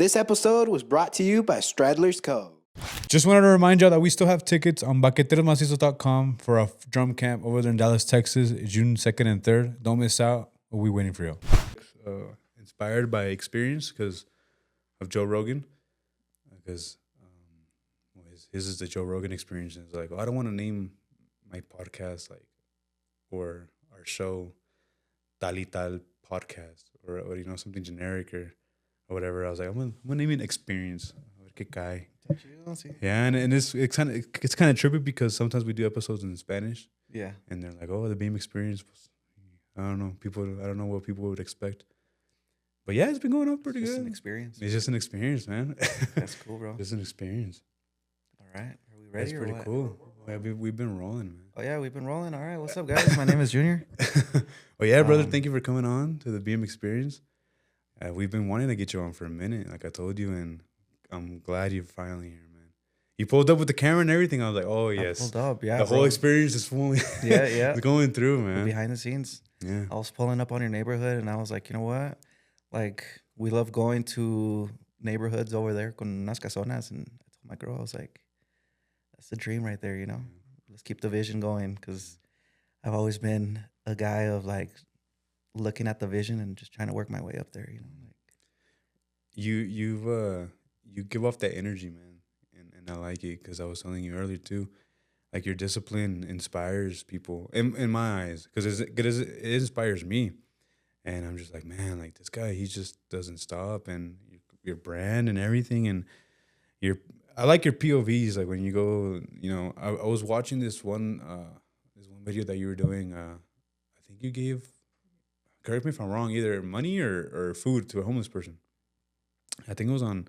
This episode was brought to you by Stradler's Cove. Just wanted to remind y'all that we still have tickets on baqueterosmacizos.com for a drum camp over there in Dallas, Texas, June 2nd and 3rd. Don't miss out. We're waiting for you. Inspired by experience because of Joe Rogan. Because his is the Joe Rogan experience. And it's like, I don't want to name my podcast or our show Tal y Tal podcast or something generic or whatever. I was like, I'm gonna name it experience. A ver qué cae. Yeah, and it's kind of trippy because sometimes we do episodes in Spanish. Yeah, and they're like, the Beam experience. I don't know. I don't know what people would expect. But yeah, it's been going up pretty good. It's just an experience. It's just an experience, man. That's cool, bro. Just an experience. All right, are we ready? That's pretty cool. Yeah, we've been rolling, man. Oh yeah, we've been rolling. All right, what's up, guys? My name is Junior. Oh yeah, brother. Thank you for coming on to the BM Experience. We've been wanting to get you on for a minute, like I told you, and I'm glad you're finally here, man. You pulled up with the camera and everything. I was like, oh yes, I pulled up. Yeah, the whole experience is fully it's going through, man. Behind the scenes. Yeah, I was pulling up on your neighborhood, and I was like, you know what? Like, we love going to neighborhoods over there con unas casonas, and I told my girl, I was like, that's the dream right there, you know. Let's keep the vision going, because I've always been a guy of like looking at the vision and just trying to work my way up there, you know. Like, you give off that energy, man, and I like it because I was telling you earlier too, like your discipline inspires people in my eyes because it inspires me, and I'm just like, man, like this guy, he just doesn't stop, and your brand and everything, and I like your POVs, like when you go, I was watching this one video that you were doing. I think you gave, correct me if I'm wrong, either money or food to a homeless person. I think it was on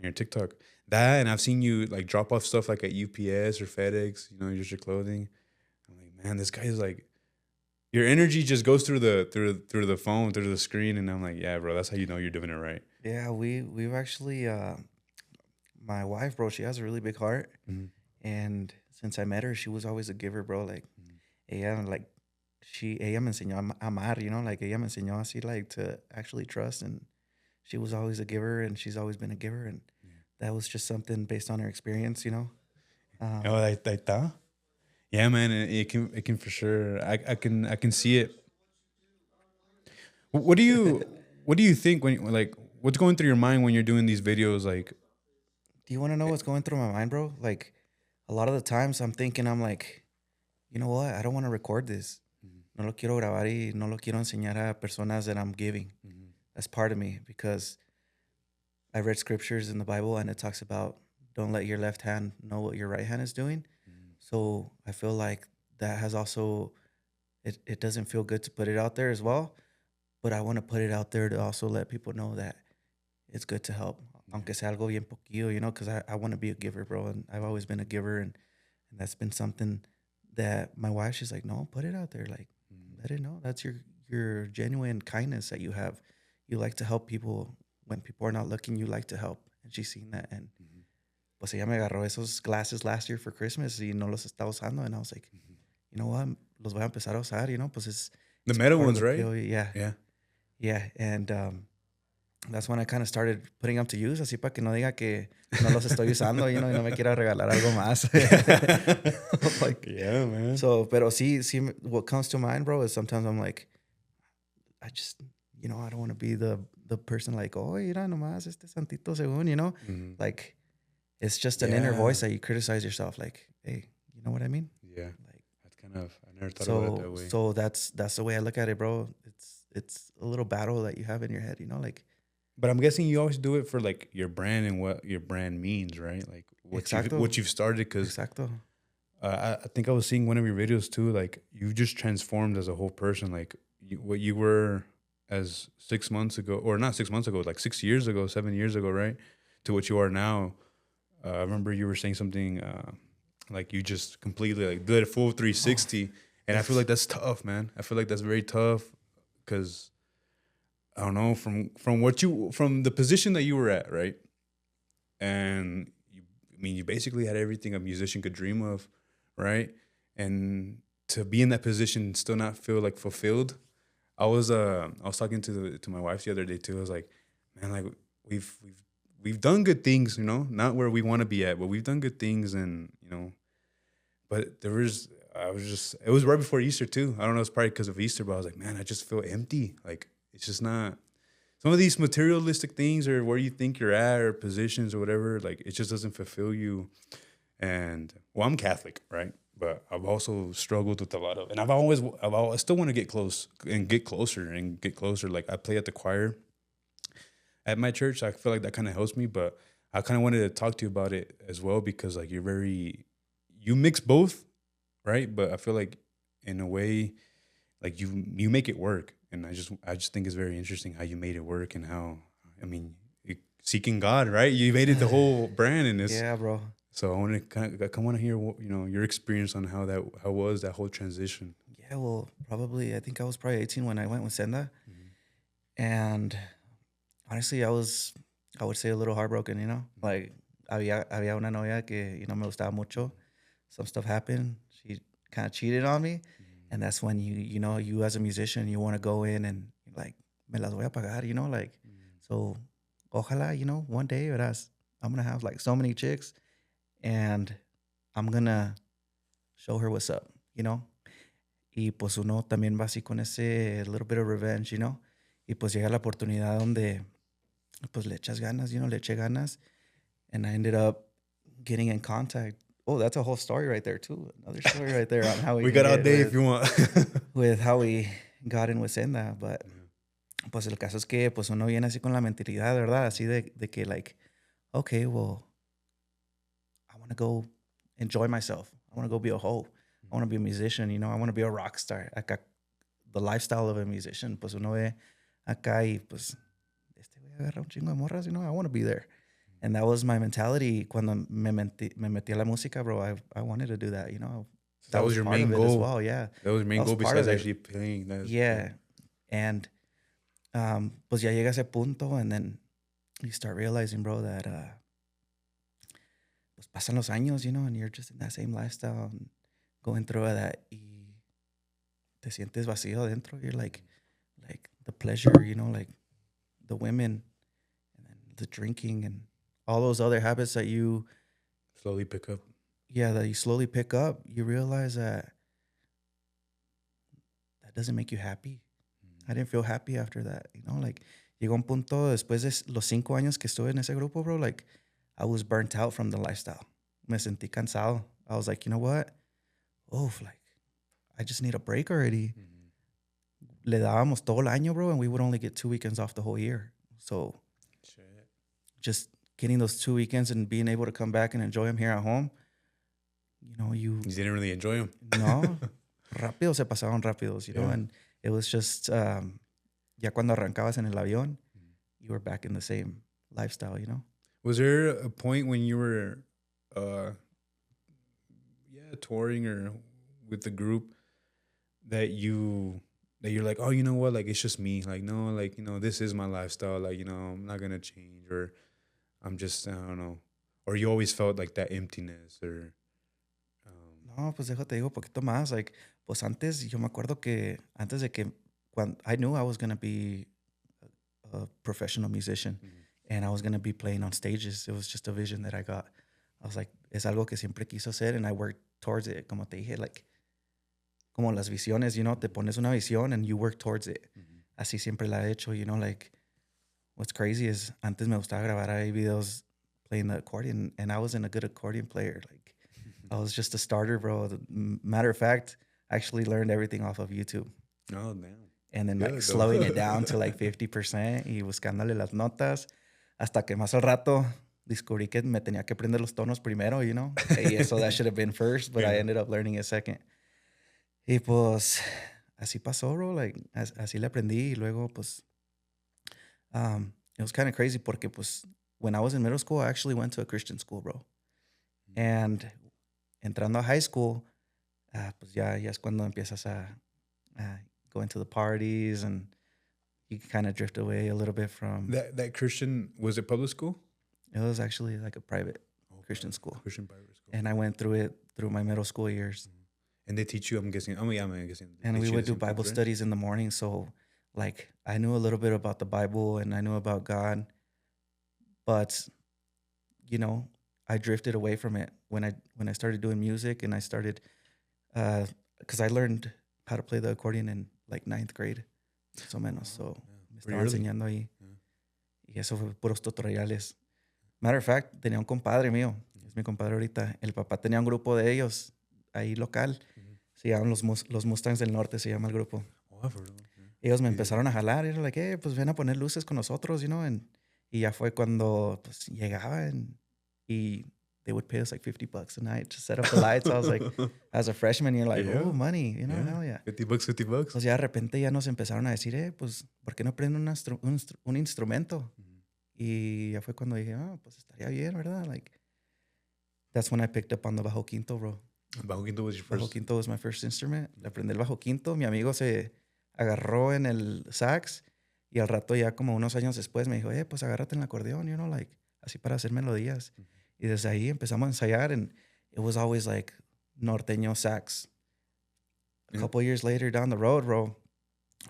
your TikTok. That, and I've seen you like drop off stuff like at UPS or FedEx, just your clothing. I'm like, man, this guy is like, your energy just goes through the phone, through the screen, and I'm like, yeah, bro, that's how you know you're doing it right. Yeah, we've actually, my wife, bro, she has a really big heart, and since I met her, she was always a giver, bro. Like, ella me enseñó a amar, like ella me enseñó así, like to actually trust, and she was always a giver, and she's always been a giver, and that was just something based on her experience, Yeah, man, it can for sure. I can see it. What do you think when, like, what's going through your mind when you're doing these videos? Like, do you want to know what's going through my mind, bro? Like, a lot of the times I'm thinking, I'm like, you know what? I don't want to record this. No lo quiero grabar y no lo quiero enseñar a personas that I'm giving. That's part of me, because I read scriptures in the Bible and it talks about don't let your left hand know what your right hand is doing. So I feel like that has also, it doesn't feel good to put it out there as well, but I want to put it out there to also let people know that it's good to help, aunque sea algo bien poquillo, because I want to be a giver, bro, and I've always been a giver, and that's been something that my wife, she's like, no, put it out there, like, let it know. That's your genuine kindness that you have. You like to help people. When people are not looking, you like to help. And she's seen that. And pues ella me agarró esos glasses last year for Christmas y no los estaba usando. And I was like, you know what? Los voy a empezar a usar, pues it's the metal ones, right? Yeah. And that's when I kind of started putting them to use, así para que no diga que no los estoy usando, y no me quiera regalar algo más. Like, yeah, man. So, pero sí, what comes to mind, bro, is sometimes I'm like, I just, I don't want to be the person like, oh, mira nomás este santito según, like, it's just an inner voice that you criticize yourself, like, hey, you know what I mean? Yeah, like, that's kind of, I never thought about it that way. So that's the way I look at it, bro. It's a little battle that you have in your head, like. But I'm guessing you always do it for like your brand and what your brand means, right? Like what you've started, because I think I was seeing one of your videos too. Like, you just transformed as a whole person. Like what you were as 6 months ago, or not 6 months ago, like 6 years ago, 7 years ago, right? To what you are now. I remember you were saying something like you just completely like did a full 360, and I feel like that's tough, man. I feel like that's very tough because I don't know, from the position that you were at, right? And you basically had everything a musician could dream of, right? And to be in that position and still not feel like fulfilled. I was talking to my wife the other day too. I was like, man, like we've we've done good things, you know, not where we want to be at, but we've done good things, and you know, but it was right before Easter too. I don't know, it's probably because of Easter, but I was like, man, I just feel empty. Like it's just not some of these materialistic things or where you think you're at or positions or whatever, like it just doesn't fulfill you. And well, I'm Catholic, right? But I've also struggled with a lot of, and I still want to get close and get closer and get closer. Like I play at the choir at my church. I feel like that kind of helps me, but I kind of wanted to talk to you about it as well because like you mix both, right? But I feel like in a way, like you make it work, and I just think it's very interesting how you made it work and how I mean seeking God, right? You made it the whole brand, and it's Yeah, bro. so I want to want to hear your experience on how was that whole transition. Yeah, well, probably, I think I was probably 18 when I went with Senda. And honestly, I would say a little heartbroken, you know? Like, había una novia que, me gustaba mucho. Some stuff happened. She kind of cheated on me. And that's when you as a musician, you want to go in and like, me las voy a pagar, like, so ojalá, one day, verás, I'm going to have like so many chicks and I'm going to show her what's up, Y pues uno también va así con ese little bit of revenge, Y pues llega la oportunidad donde pues le echas ganas, le eché ganas. And I ended up getting in contact. Oh, that's a whole story right there too. Another story right there on how We got all day if you want. with how we got in with Senda. But pues el caso es que pues uno viene así con la mentalidad, ¿verdad? Así de que like, okay, well, I want to go enjoy myself. I want to go be a hoe. I want to be a musician, I want to be a rock star. Acá, the lifestyle of a musician, pues uno ve acá y pues este voy a agarrar un chingo de morras, I want to be there. And that was my mentality cuando me metí a la música, bro. I wanted to do that, That was your part main of it goal. as well, yeah. That was your main goal part besides of it. actually playing. Yeah. And pues ya llega ese punto and then you start realizing, bro, that pues pasan los años, and you're just in that same lifestyle and going through that y te sientes vacío dentro. You're like the pleasure, like the women and then the drinking and all those other habits that you slowly pick up. Yeah, that you slowly pick up. You realize that doesn't make you happy. I didn't feel happy after that, like llegó un punto después de los 5 años que estuve en ese grupo, bro, like I was burnt out from the lifestyle. Me sentí cansado. I was like, you know what? Oh, like I just need a break already. Le dábamos todo el año, bro, and we would only get 2 weekends off the whole year. So just getting those 2 weekends and being able to come back and enjoy them here at home, you didn't really enjoy them. No, rápido se pasaban rápidos, you know, and it was just, ya cuando arrancabas en el avión, you were back in the same lifestyle, Was there a point when you were, touring or with the group that you're like, oh, you know what? Like, it's just me. Like, no, like, this is my lifestyle. Like, I'm not going to change, or I'm just, I don't know. Or you always felt like that emptiness or. No, pues déjate digo poquito más. Like, pues antes, yo me acuerdo que antes de que, when I knew I was going to be a professional musician and I was going to be playing on stages. It was just a vision that I got. I was like, es algo que siempre quiso hacer and I worked towards it. Como te dije, like, como las visiones, te pones una visión and you work towards it. Así siempre la he hecho, like, what's crazy is antes me gustaba grabar ahí videos playing the accordion and I wasn't a good accordion player. Like, I was just a starter, bro. Matter of fact, I actually learned everything off of YouTube. Oh, damn. And then like slowing it down to like 50% y buscándole las notas hasta que más al rato descubrí que me tenía que aprender los tonos primero, Y so that should have been first, but I ended up learning it second. Y pues así pasó, bro. Like, así le aprendí. Y luego, pues, it was kind of crazy porque, pues, when I was in middle school, I actually went to a Christian school, bro. And entrando a high school, pues ya es cuando empiezas a go into the parties and you kind of drift away a little bit from... That Christian, was it public school? It was actually like a private Christian school. Christian private school. And I went through it through my middle school years. And they teach you, I'm guessing. And we would do Bible studies in the morning. So, like, I knew a little bit about the Bible and I knew about God. But, you know, I drifted away from it when I started doing music, and I started, because I learned how to play the accordion in like 9th grade, más o menos. So me estaba enseñando ahí. Y eso fue puros tutoriales. Matter of fact, tenía un compadre mío, es mi compadre ahorita. El papá tenía un grupo de ellos ahí local. Se llaman los Mustangs del Norte, se llama el grupo. Ellos me empezaron a jalar y era like, pues ven a poner luces con nosotros, you know. Y ya fue cuando pues llegaban y they would pay us like $50 a night to set up the lights. I was like, as a freshman, you're like, oh, money, you know, hell yeah. $50. Pues ya de repente ya nos empezaron a decir, pues, ¿por qué no prenden un instrumento? Y ya fue cuando dije, pues estaría bien, ¿verdad? Like, that's when I picked up on the bajo quinto, bro. Bajo quinto was your first? Bajo quinto was my first instrument. Le aprendí el bajo quinto. Mi amigo se agarró en el sax y al rato ya como unos años después me dijo, pues agárrate en el acordeón, you know, like, así para hacer melodías. Y desde ahí empezamos a ensayar, and it was always like norteño sax. A couple years later down the road, bro,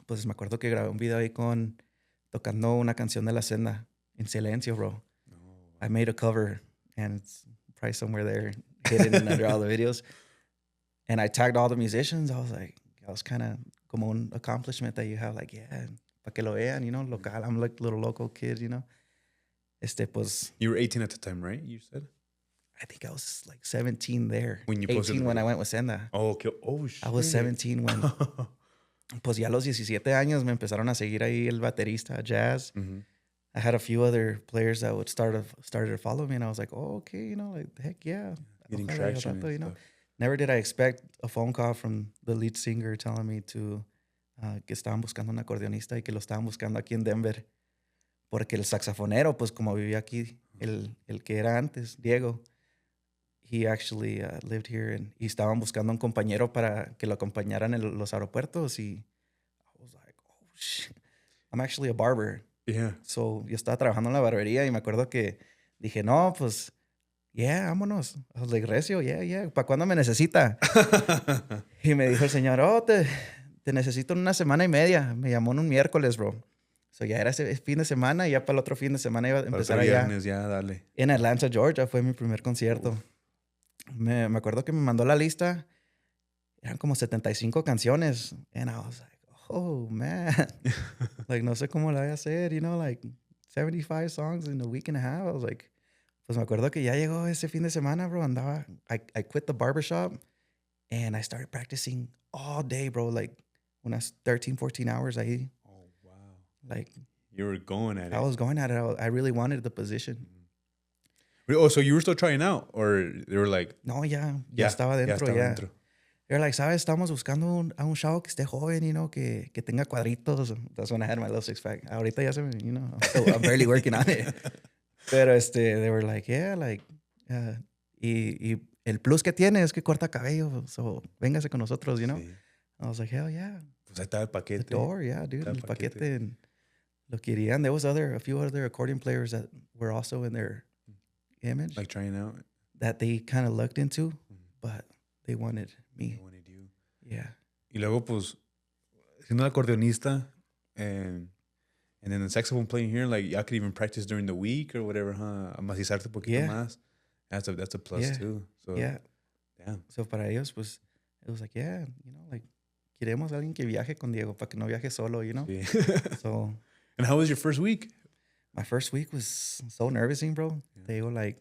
pues me acuerdo que grabé un video ahí tocando una canción de La Senda en silencio, bro. I made a cover, and it's probably somewhere there hidden under all the videos. And I tagged all the musicians. I was kind of como un accomplishment that you have, like, para que lo vean, you know, local. I'm like a little local kid, you know. Pues. You were 18 at the time, right? You said? I think I was like 17 there. When you 18 when I went with Senda. Oh, okay. Oh, shit. I was 17 when. Pues ya a los 17 años me empezaron a seguir ahí el baterista, jazz. I had a few other players that would started to follow me, and I was like, oh, okay, you know, like, heck yeah. Getting traction, you know. Never did I expect a phone call from the lead singer telling me que estaban buscando un acordeonista y que lo estaban buscando aquí en Denver. Porque el saxofonero, pues como vivía aquí, el que era antes, Diego, he actually lived here, y estaban buscando un compañero para que lo acompañaran en los aeropuertos, y I was like, oh, shit. I'm actually a barber. Yeah. So, yo estaba trabajando en la barbería y me acuerdo que dije, no, pues, vámonos. I was like, Recio, ¿para cuándo me necesita? Y me dijo el señor, te necesito en una semana y media. Me llamó en un miércoles, bro. So, ya era ese fin de semana, y ya para el otro fin de semana iba a empezar allá. Viernes, ya, dale. En Atlanta, Georgia, fue mi primer concierto. Me acuerdo que me mandó la lista. Eran como 75 canciones. And I was like, oh, man. Like, no sé cómo la voy a hacer, you know, like 75 songs in a week and a half. I was like, pues me acuerdo que ya llegó ese fin de semana, bro. I quit the barbershop, and I started practicing all day, bro. Like, unas 13, 14 hours ahí. Oh, wow. Like, you were going at it. I was going at it. I really wanted the position. Oh, so you were still trying out, or they were like... No, ya estaba dentro, ya. They're like, ¿sabes? Estamos buscando a un chavo que esté joven, you know, que tenga cuadritos. That's when I had my little six-pack. Ahorita ya se me, you know, I'm barely working on it. Pero they were like, like... y el plus que tiene es que corta cabello. So, véngase con nosotros, you know. Sí. I was like, hell yeah. Pues ahí estaba el paquete. The door, yeah, dude. El paquete. And lo querían. There was a few other accordion players that were also in their image. Like trying out? That they kind of looked into, but they wanted me. They wanted you. Yeah. Y luego, pues, siendo el acordeonista, and then the saxophone playing here, like, y'all could even practice during the week or whatever, huh? Amacizarte un poquito más. That's a plus, too. So, yeah. Damn. So, para ellos, pues, it was like, you know, like, queremos alguien que viaje con Diego para que no viaje solo, you know? Sí. So. And how was your first week? My first week was so nervous, bro. Yeah. They were like,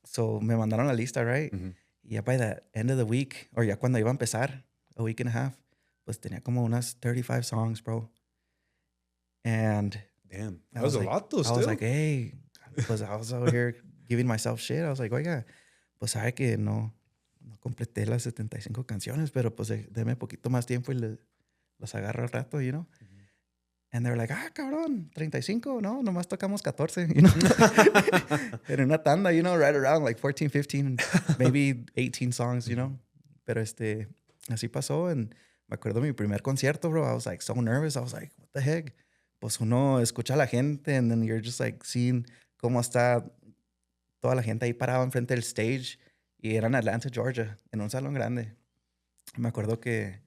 so me mandaron la lista, right? Mm-hmm. Y ya by the end of the week, or ya cuando iba a empezar, a week and a half, pues tenía como unas 35 songs, bro. And damn, that was a lot though. I was like, hey, pues I was over here giving myself shit. I was like, oiga, pues sabe que no completé las 75 canciones, pero pues deme poquito más tiempo y los agarro al rato, you know? Mm-hmm. And they were like, cabrón, 35, no, nomás tocamos 14, you know? En una tanda, you know, right around like 14, 15, maybe 18 songs, you know? Pero así pasó, and me acuerdo mi primer concierto, bro. I was like so nervous. I was like, what the heck? Pues uno escucha a la gente, and then you're just like seeing cómo está toda la gente ahí parada enfrente del stage. Y era en Atlanta, Georgia, en un salón grande. Me acuerdo que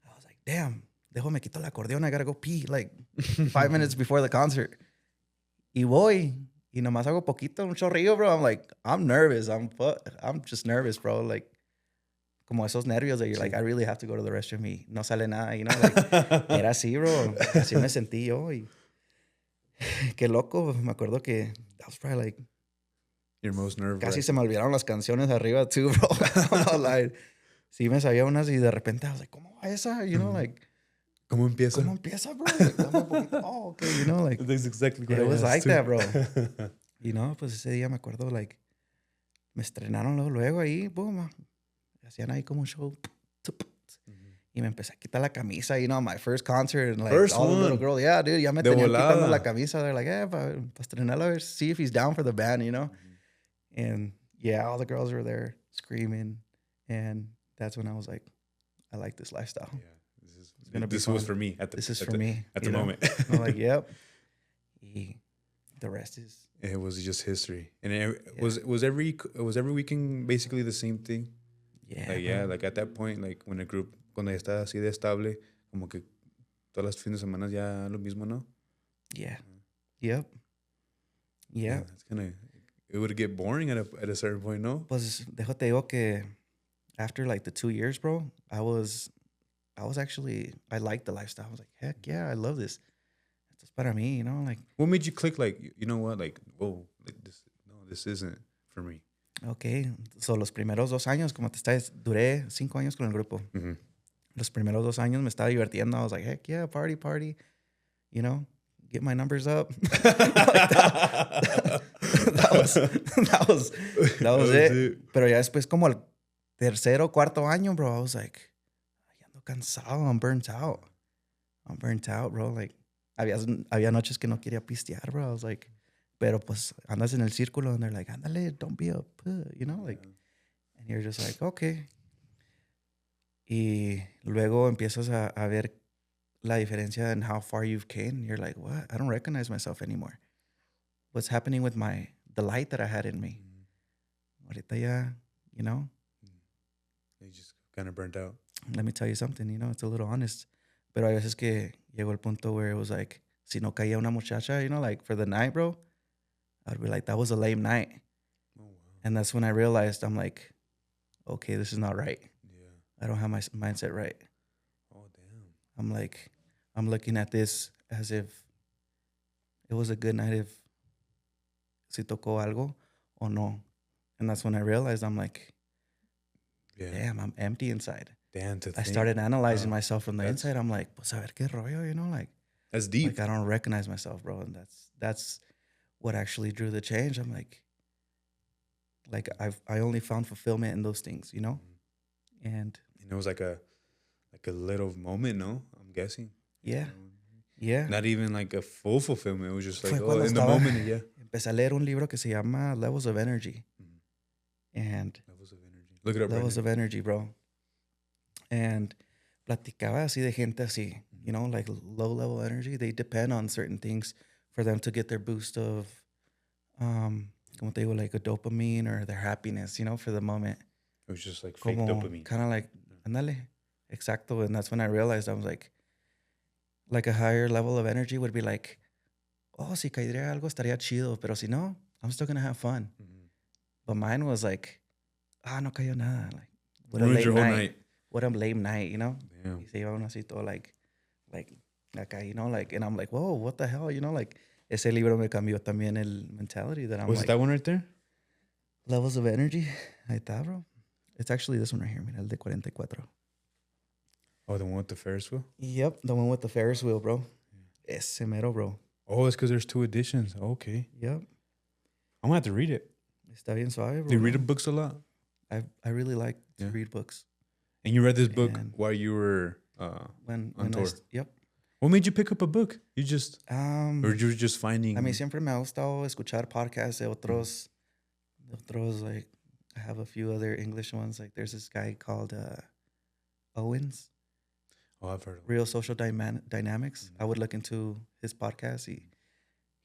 I was like, damn, me quito el acordeón, I gotta go pee, like 5 minutes before the concert. Y voy. Y nomás hago poquito, un chorrillo, bro. I'm like, I'm nervous. I'm just nervous, bro. Like, como esos nervios that you're like, I really have to go to the restroom y no sale nada, you know? Like, era así, bro. Así me sentí yo. Y qué loco. Me acuerdo que that was probably like, Your most nerve casi se me olvidaron las canciones arriba, too, bro. I'm not lying. Sí, me sabía unas y de repente I was like, ¿cómo va esa? You know, like, ¿Cómo empieza? ¿cómo empieza, bro? Like, dame un poquito. Oh, okay, you know, like, That's exactly what it I was asked, like too. that, bro. You know, pues ese día me acuerdo, like, me estrenaron luego ahí, boom. Hacían ahí como un show. Y me empecé a quitar la camisa, you know, my first concert. And like, First all the little one. girls, yeah, dude, ya me De tenían volada. quitando la camisa. They're like, para estrenarla, a ver, see if he's down for the band, you know? And yeah, all the girls were there screaming. And that's when I was like, I like this lifestyle. Yeah, this was for me. This is for me. At the moment. I'm like, yep. Y the rest is. It was just history. And was every weekend basically the same thing? Yeah. Like at that point, like when a group, cuando ya está así de estable, como que todas las fines de semana ya lo mismo, ¿no? Yeah. Yep. Yeah. It's it would get boring at a certain point, no? Pues déjate digo que after like the 2 years, bro, I was actually, I liked the lifestyle. I was like, heck yeah, I love this. Esto es para mí, you know, like. What made you click, like, you know what, like, whoa, like this isn't for me? Okay, so los primeros 2 años, como te estás, duré 5 años con el grupo. Mm-hmm. Los primeros 2 años me estaba divirtiendo. I was like, heck yeah, party, you know, get my numbers up. that was it. Pero ya después como el tercero, cuarto año, bro, I was like, ay, ando cansado, I'm burnt out, bro. Like, había noches que no quería pistear, bro. I was like, pero pues andas en el círculo and they're like, ándale, don't be a put, you know, like, and you're just like, okay. Y luego empiezas a ver la diferencia in how far you've came. You're like, what? I don't recognize myself anymore. What's happening with the light that I had in me? Ahorita ya, you know? You just kind of burnt out. Let me tell you something, you know, it's a little honest. Pero hay veces que llegó el punto where it was like, si no caía una muchacha, you know, like for the night, bro, I'd be like, that was a lame night. Oh, wow. And that's when I realized, I'm like, okay, this is not right. Yeah. I don't have my mindset right. Oh, damn. I'm like, I'm looking at this as if it was a good night, if si tocó algo o no. And that's when I realized, I'm like, damn, I'm empty inside. Damn, I started analyzing myself from the inside. I'm like, pues a ver qué rollo, you know, like. That's deep. Like, I don't recognize myself, bro. And that's what actually drew the change. I'm like I only found fulfillment in those things, you know? And it was like a little moment, no? I'm guessing. Yeah. Yeah. Not even like a full fulfillment. It was just like, in the moment, yeah. Empecé a leer un libro que se llama Levels of Energy. And Levels of Energy. Look it up. Levels of Energy, bro. And platicaba así de gente así, you know, like low level energy. They depend on certain things for them to get their boost of, como te digo, like a dopamine or their happiness, you know, for the moment. It was just like fake Como dopamine. Kind of like, andale, exacto. And that's when I realized, I was like a higher level of energy would be like, oh, si caería algo estaría chido, pero si no, I'm still gonna have fun. But mine was like, no cayó nada. Like, what a lame night. What a lame night, you know? Damn. Y se iba uno así todo like acá, you know, like, and I'm like, whoa, what the hell, you know, like, ese libro me cambió también el mentality that I'm Was like. it that one right there? Levels of Energy. Ahí está, bro. It's actually this one right here, mira, el de 44. Oh, the one with the Ferris wheel? Yep, the one with the Ferris wheel, bro. Ese mero, bro. Oh, it's because there's 2 editions. Okay. Yep. I'm gonna have to read it. Está bien suave, bro. Do you read books a lot? I really like to read books. And you read this book while you were when on tour? Yep. What made you pick up a book? You just, or you were just finding? I mean, siempre me ha gustado escuchar podcasts de otros, like, I have a few other English ones. Like, there's this guy called Owens. Oh, I've heard of Real Social Dynamics. I would look into his podcast. He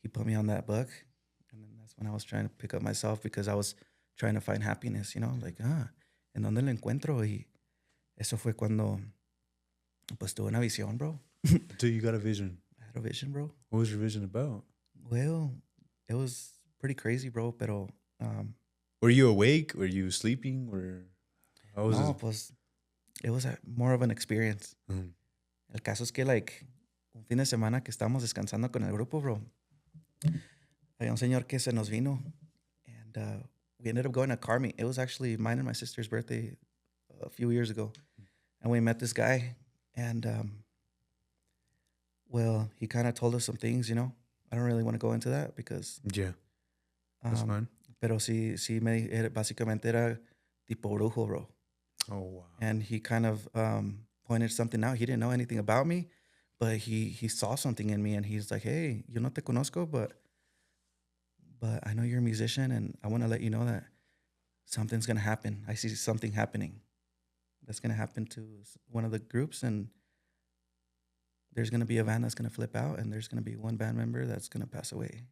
put me on that book. And then that's when I was trying to pick up myself because I was trying to find happiness, you know? Like, ¿en dónde lo encuentro? Y eso fue cuando, pues, tuve una visión, bro. So you got a vision. I had a vision, bro. What was your vision about? Well, it was pretty crazy, bro. Pero Were you awake? Were you sleeping? Or how was no, it? pues it was more of an experience. Mm. El caso es que, like, un fin de semana que estábamos descansando con el grupo, bro, había un señor que se nos vino, and we ended up going to car meet. It was actually mine and my sister's birthday a few years ago, and we met this guy, and well, he kind of told us some things, you know. I don't really want to go into that because Yeah, that's fine. pero sí, básicamente era tipo brujo, bro. Oh wow. And he kind of pointed something out. He didn't know anything about me, but he saw something in me, and he's like, "Hey, yo no te conozco, but I know you're a musician, and I want to let you know that something's gonna happen. I see something happening that's gonna happen to one of the groups, and there's gonna be a band that's gonna flip out, and there's gonna be one band member that's gonna pass away."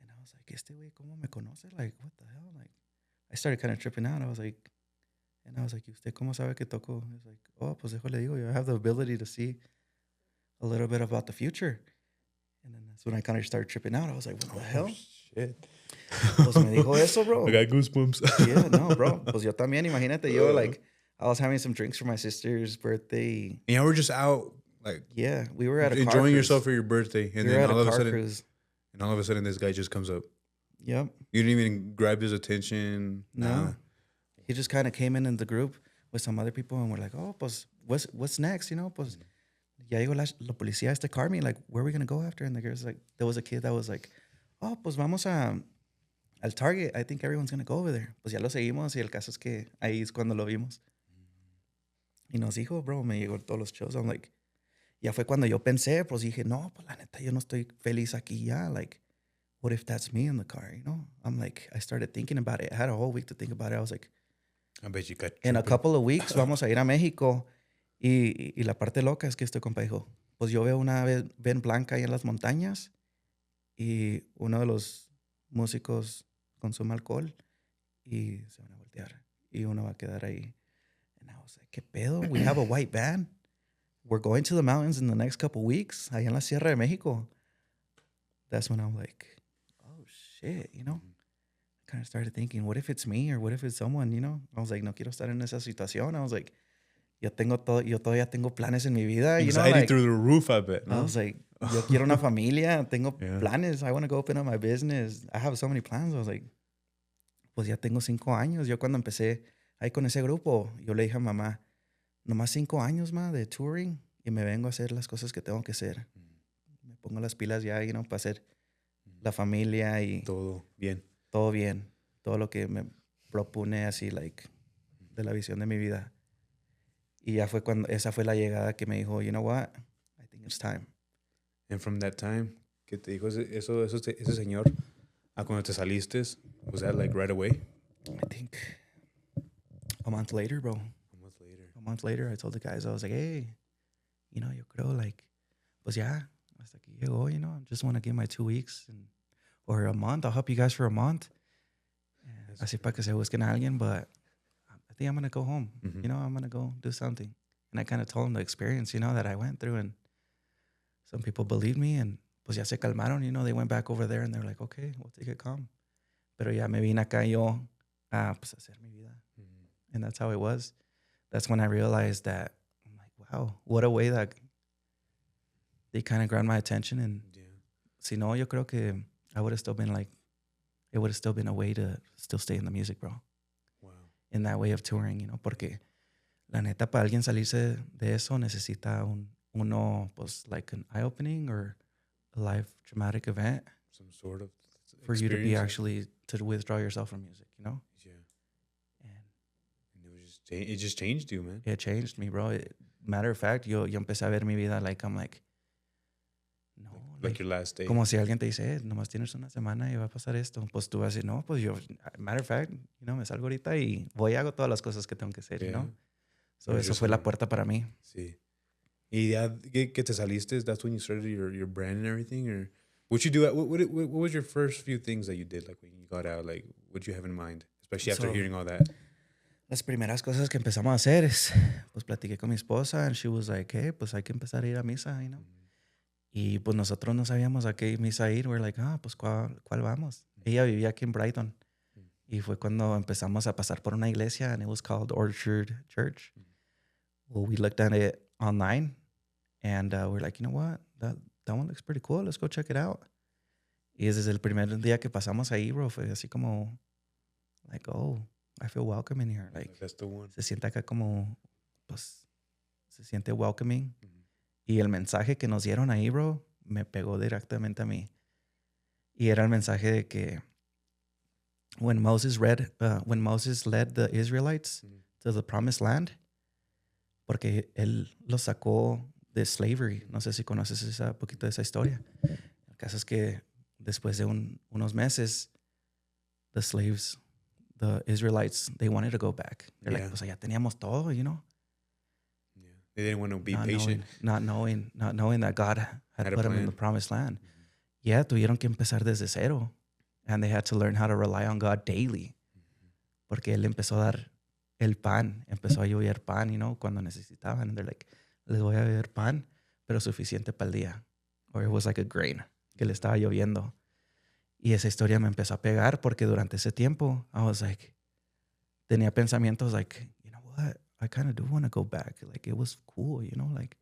And I was like, "Este güey, cómo me conoce? Like, what the hell?" Like, I started kind of tripping out. I was like, "¿Y usted cómo sabe que toco?" He was like, "Oh, pues déjole digo, I have the ability to see a little bit about the future." And then that's when I kind of started tripping out. I was like, "What the hell?" Shit. Pues me dijo eso, bro. I got goosebumps. Yeah, no, bro. Pues yo también, imagínate, yo, like, I was having some drinks for my sister's birthday. And we're just out, like, Yeah, we were at a car enjoying cruise. yourself for your birthday, and We were then at all a of a car sudden, cruise. this guy just comes up. Yep. You didn't even grab his attention. No. He just kind of came in the group with some other people, and we're like, "Oh, pues, what's next? You know, pues, ya llegó la policía a este car meet. Like, where are we gonna go after?" And the girl's like, there was a kid that was like, "Oh, pues vamos al Target. I think everyone's gonna go over there." Pues ya lo seguimos, y el caso es que ahí es cuando lo vimos. Y nos dijo, bro, me llegó todos los shows. I'm like, ya fue cuando yo pensé, pues dije, no, pues la neta, yo no estoy feliz aquí ya. Like, what if that's me in the car, you know? I'm like, I started thinking about it. I had a whole week to think about it. I was like, I bet you got in a tripping. couple of weeks vamos a ir a México. Y la parte loca es que este compa dijo, pues yo veo una ven blanca ahí en las montañas y uno de los músicos consume alcohol y se van a voltear y uno va a quedar ahí. And I was like, ¿qué pedo? We have a white band. We're going to the mountains in the next couple weeks, allá en la Sierra de México. That's when I'm like, oh shit, you know? I kind of started thinking, what if it's me or what if it's someone, you know? I was like, no quiero estar en esa situación. I was like, yo todavía tengo planes en mi vida. You know, Anxiety like, through the roof, I bet. I No? was like, yo quiero una familia, tengo Yeah. planes. I want to go open up my business. I have so many plans. I was like, pues ya tengo 5 años. Yo cuando empecé ahí con ese grupo, yo le dije a mamá, nomás 5 años más de touring y me vengo a hacer las cosas que tengo que hacer. Me pongo las pilas ya, you know, para hacer la familia y Todo bien. todo bien. Todo lo que me propone así, like, de la visión de mi vida. Y ya fue cuando, esa fue la llegada que me dijo, you know what, I think it's time. And from that time, ¿qué te dijo ese señor? A cuando te saliste, was that like right away? I think a month later, bro. A month later. A month later, I told the guys, I was like, hey, you know, yo creo, like, pues ya, hasta aquí llegó, you know, I just want to give my 2 weeks or a month. I'll help you guys for a month. Así para que se busquen a alguien, but I think I'm going to go home. Mm-hmm. You know, I'm going to go do something. And I kind of told them the experience, you know, that I went through. And some people believed me. And pues ya se calmaron, you know, they went back over there and they were like, okay, we'll take it calm. Pero ya me vine acá yo a pues hacer mi vida. Mm-hmm. And that's how it was. That's when I realized that, I'm like, wow, what a way that they kind of grabbed my attention. And si no, yo creo que I would have still been like, it would have still been a way to still stay in the music, bro. Wow. In that way of touring, you know, porque la neta, para alguien salirse de eso necesita uno, pues, like an eye-opening or a live traumatic event. Some sort of for you to be actually, to withdraw yourself from music, you know? Yeah. And it just changed you, man. It changed me, bro. Matter of fact, yo empecé a ver mi vida like, I'm like, no. Like your last day. Como si alguien te dice, nomás tienes una semana y va a pasar esto. Pues tú vas a decir, no, pues yo, matter of fact, you know, me salgo ahorita y voy y hago todas las cosas que tengo que hacer, you know? So eso fue la puerta para mí. Sí. Y ya que te saliste, that's when you started your brand and everything? Or what you do, what was your first few things that you did, like when you got out? Like, what you have in mind? Especially after hearing all that. Las primeras cosas que empezamos a hacer es, pues platiqué con mi esposa and she was like, hey, pues hay que empezar a ir a misa, you know? Y pues nosotros no sabíamos a qué misa ir. We're like, pues ¿cuál vamos? Ella vivía aquí en Brighton. Y fue cuando empezamos a pasar por una iglesia, and it was called Orchard Church. Well, we looked at it online, and we're like, you know what? That one looks pretty cool. Let's go check it out. Y desde el primer día que pasamos ahí, bro, fue así como, like, oh, I feel welcome in here. Like, That's the one. se siente acá como, pues, se siente welcoming. Y el mensaje que nos dieron ahí, bro, me pegó directamente a mí. Y era el mensaje de que when Moses led the Israelites to the promised land, porque él los sacó de slavery. No sé si conoces poquito de esa historia. El caso es que después de unos meses, the Israelites, they wanted to go back. They're like, pues allá teníamos todo, you know? Yeah. They didn't want to be patient. Not knowing that God had put them in the promised land. Yeah, tuvieron que empezar desde cero. And they had to learn how to rely on God daily. Porque Él empezó a dar el pan. Empezó a llover pan, you know, cuando necesitaban. And they're like, les voy a dar pan, pero suficiente para el día. Or it was like a grain que le estaba lloviendo. Y esa historia me empezó a pegar porque durante ese tiempo, I was like, tenía pensamientos like, you know what? I kind of do want to go back. Like, it was cool, you know, like,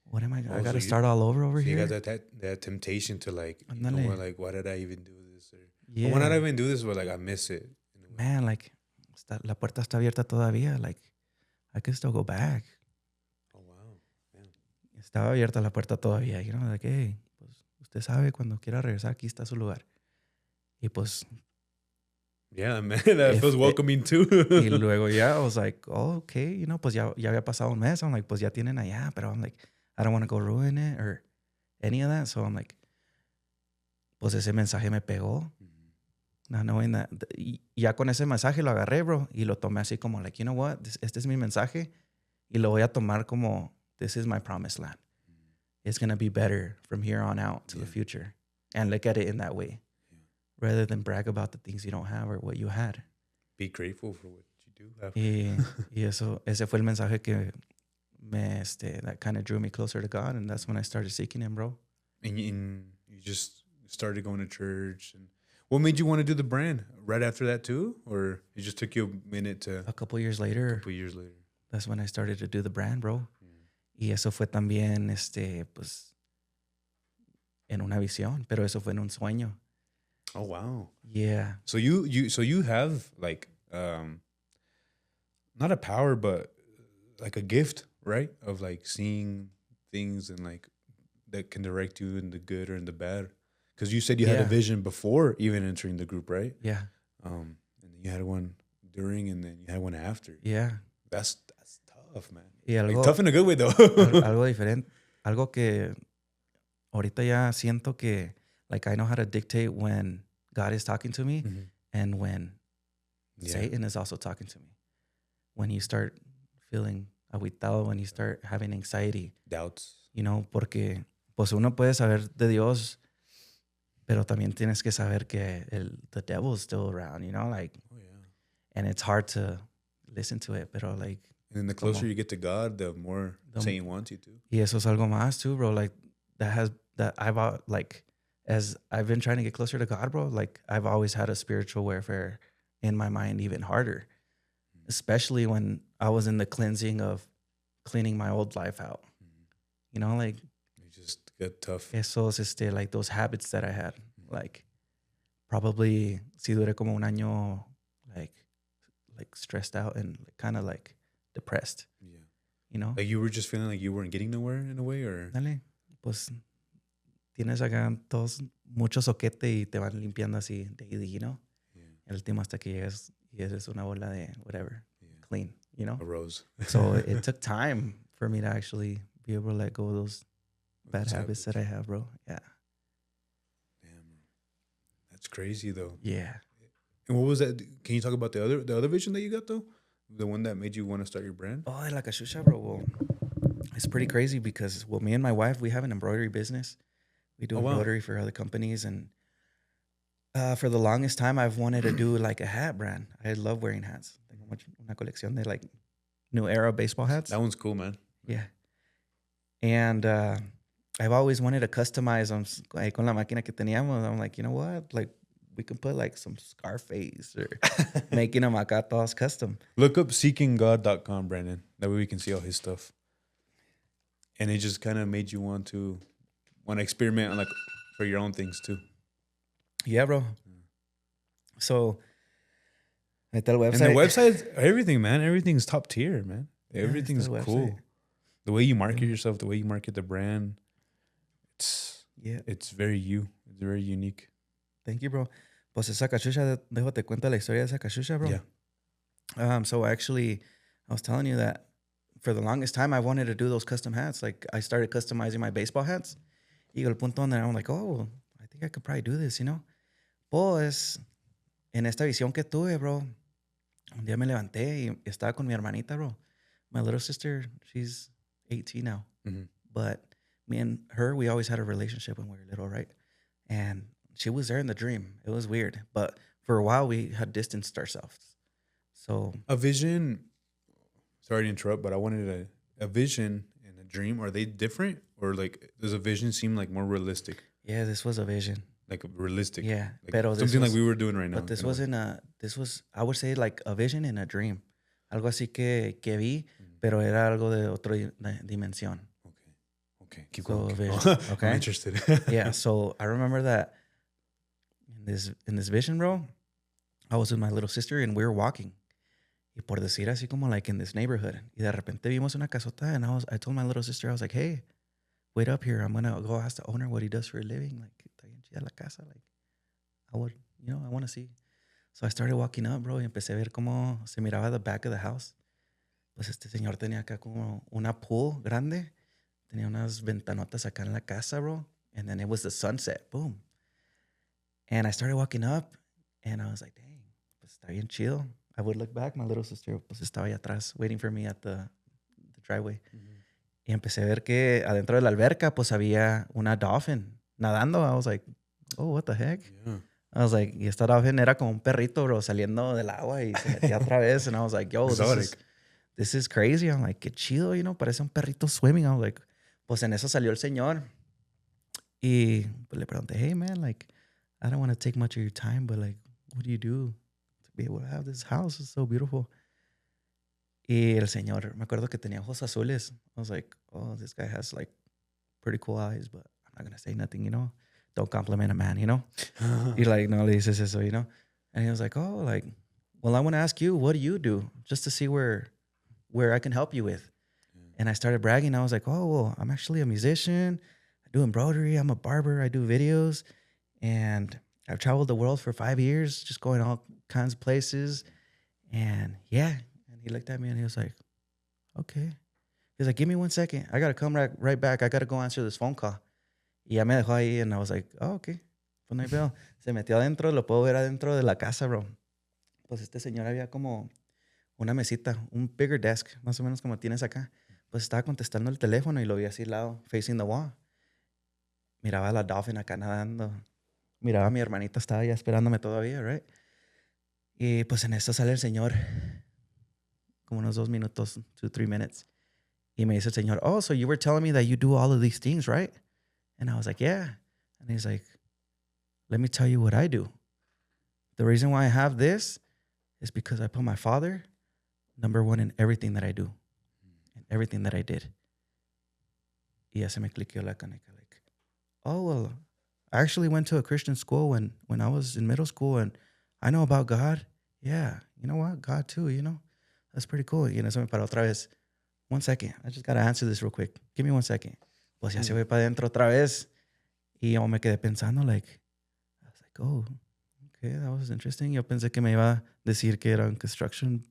what am I got to start all over so here? You got that temptation to like, you know what, like, why did I even do this? Or Yeah. why not even do this? But like, I miss it. Man, like, la puerta está abierta todavía. Like, I could still go back. Oh, wow. Yeah. Estaba abierta la puerta todavía. You know, like, hey, pues, usted sabe, cuando quiera regresar, aquí está su lugar. Y pues... Yeah, man, that feels welcoming too. Y luego I was like, oh, okay, you know, pues ya había pasado un mes. I'm like, pues ya tienen allá. Pero I'm like, I don't want to go ruin it or any of that. So I'm like, pues ese mensaje me pegó. Not knowing that. Y ya con ese mensaje lo agarré, bro. Y lo tomé así como, like, you know what? Este es mi mensaje. Y lo voy a tomar como, this is my promised land. It's going to be better from here on out to the future. And look at it in that way. Rather than brag about the things you don't have or what you had. Be grateful for what you do have. Y ese fue el mensaje que that kind of drew me closer to God, and that's when I started seeking Him, bro. And you just started going to church. And what made you want to do the brand? Right after that too? Or it just took you a minute to... A couple years later. That's when I started to do the brand, bro. Y eso fue también, pues, en una visión, pero eso fue en un sueño. Oh, wow. Yeah. So you have like not a power, but like a gift, right? Of like seeing things and like that can direct you in the good or in the bad. Because you said you had a vision before even entering the group, right? Yeah. And then you had one during, and then you had one after. Yeah. That's tough, man. Y algo, like, tough in a good way, though. algo diferente. Algo que ahorita ya siento que, like, I know how to dictate when God is talking to me and when Satan is also talking to me. When you start feeling agüitado, when you start having anxiety. Doubts. You know, porque pues uno puede saber de Dios, pero también tienes que saber que the devil is still around, you know, like, and it's hard to listen to it, pero like. And the closer you get to God, the more Satan wants you to. Y eso es algo más too, bro. Like as I've been trying to get closer to God, bro, like I've always had a spiritual warfare in my mind even harder, especially when I was in the cleansing of cleaning my old life out. You know, like you just get tough. Esos, like those habits that I had, like probably si duré como un año, like stressed out and kind of like depressed. Yeah. You know? Like you were just feeling like you weren't getting nowhere in a way, or? Dale, pues tienes acá todos mucho soquete y te van limpiando así daily, you know? Yeah. El último hasta que llegas y eres una bola de whatever, clean, you know? A rose. So it took time for me to actually be able to let go of those bad habits that I have, bro. Yeah. Damn. That's crazy though. Yeah. And what was that? Can you talk about the other vision that you got though? The one that made you want to start your brand? Oh, la cachucha, bro. Well, it's pretty crazy because, well, me and my wife, we have an embroidery business. We do embroidery for other companies. And for the longest time, I've wanted to do like a hat brand. I love wearing hats. Tengo una colección de like new era baseball hats. That one's cool, man. Yeah. And I've always wanted to customize them con la máquina que teníamos. I'm like, you know what? Like, we can put like some Scarface or making them acá todos custom. Look up seekinggod.com, Brandon. That way we can see all his stuff. And it just kind of made you want to experiment like for your own things too. Yeah, bro. So, ahí está el website. And the website, everything, man. Everything's top tier, man. Yeah, Everything's it's the cool. website. The way you market yourself, the way you market the brand, it's very you. It's very unique. Thank you, bro. Pues esa cachucha, déjate cuenta la historia de esa cachucha, bro. Yeah. So actually, I was telling you that for the longest time, I wanted to do those custom hats. Like, I started customizing my baseball hats. Y el punto donde I'm like, oh, I think I could probably do this, you know? Pues, en esta visión que tuve, bro, un día me levanté y estaba con mi hermanita, bro. My little sister, she's 18 now. Mm-hmm. But me and her, we always had a relationship when we were little, right? And she was there in the dream. It was weird. But for a while, we had distanced ourselves. So a vision, sorry to interrupt, but I wanted a vision and a dream. Are they different? Or like, does a vision seem like more realistic? yeah, this was a vision. Like realistic? Yeah. Like Pero this something was, like we were doing right now. But this wasn't this was, I would say like a vision and a dream. Algo así que vi, pero era algo de otra dimensión. Okay. Keep So going. vision, okay? I'm interested. Yeah, so I remember that in this vision, bro, I was with my little sister and we were walking. Y por decir así como like in this neighborhood. Y de repente vimos una casota and I told my little sister, I was like, hey, wait up here. I'm going to go ask the owner what he does for a living. Like, está bien chida la casa. Like, I would, I want to see. So I started walking up, bro, y empecé a ver cómo se miraba the back of the house. Pues este señor tenía acá como una pool grande. Tenía unas ventanotas acá en la casa, bro. And then it was the sunset. Boom. And I started walking up and I was like, dang, pues está bien chido. I would look back. My little sister pues estaba ahí atrás waiting for me at the driveway. Mm-hmm. Y empecé a ver que adentro de la alberca pues había una dolphin nadando. I was like, oh, what the heck? Yeah. I was like, y esta dolphin era como un perrito, bro, saliendo del agua y se metía otra vez. And I was like, yo, this is crazy. I'm like, qué chido, parece un perrito swimming. I was like, pues en eso salió el señor. Y pues le pregunté, hey, man, like, I don't want to take much of your time, but like, what do you do to be able to have this house? It's so beautiful. Y el señor, me acuerdo que tenía ojos azules. I was like, oh, this guy has like pretty cool eyes, but I'm not going to say nothing, Don't compliment a man, Y like, no le dices eso, And he was like, oh, like, well, I want to ask you, what do you do? Just to see where I can help you with. And I started bragging. I was like, oh, well, I'm actually a musician. I do embroidery. I'm a barber. I do videos. And I've traveled the world for 5 years, just going all kinds of places. And yeah. And he looked at me and he was like, okay. He's like, give me 1 second. I got to come right back. I got to go answer this phone call. Y ya me dejó ahí. And I was like, oh, okay. Pues no hay pedo. Se metió adentro. Lo puedo ver adentro de la casa, bro. Pues este señor había como una mesita, un bigger desk, más o menos como tienes acá. Pues estaba contestando el teléfono y lo vi así al lado, facing the wall. Miraba a la dolphin acá nadando. Miraba a mi hermanita, estaba ya esperándome todavía, right? Y pues en esto sale el señor, como unos 2 minutos, 2-3 minutes. Y me dice el señor, oh, so you were telling me that you do all of these things, right? And I was like, yeah. And he's like, let me tell you what I do. The reason why I have this is because I put my father number 1 in everything that I do. Everything that I did. Y ya se me cliqueó la caneca. Like, oh, well, I actually went to a Christian school when I was in middle school and I know about God. Yeah, you know what? God too, That's pretty cool. Y en eso me paró otra vez. 1 second. I just got to answer this real quick. Give me 1 second. Pues ya se fue para adentro otra vez. Y yo me quedé pensando, like, I was like, oh, okay, that was interesting. Yo pensé que me iba a decir que era un construction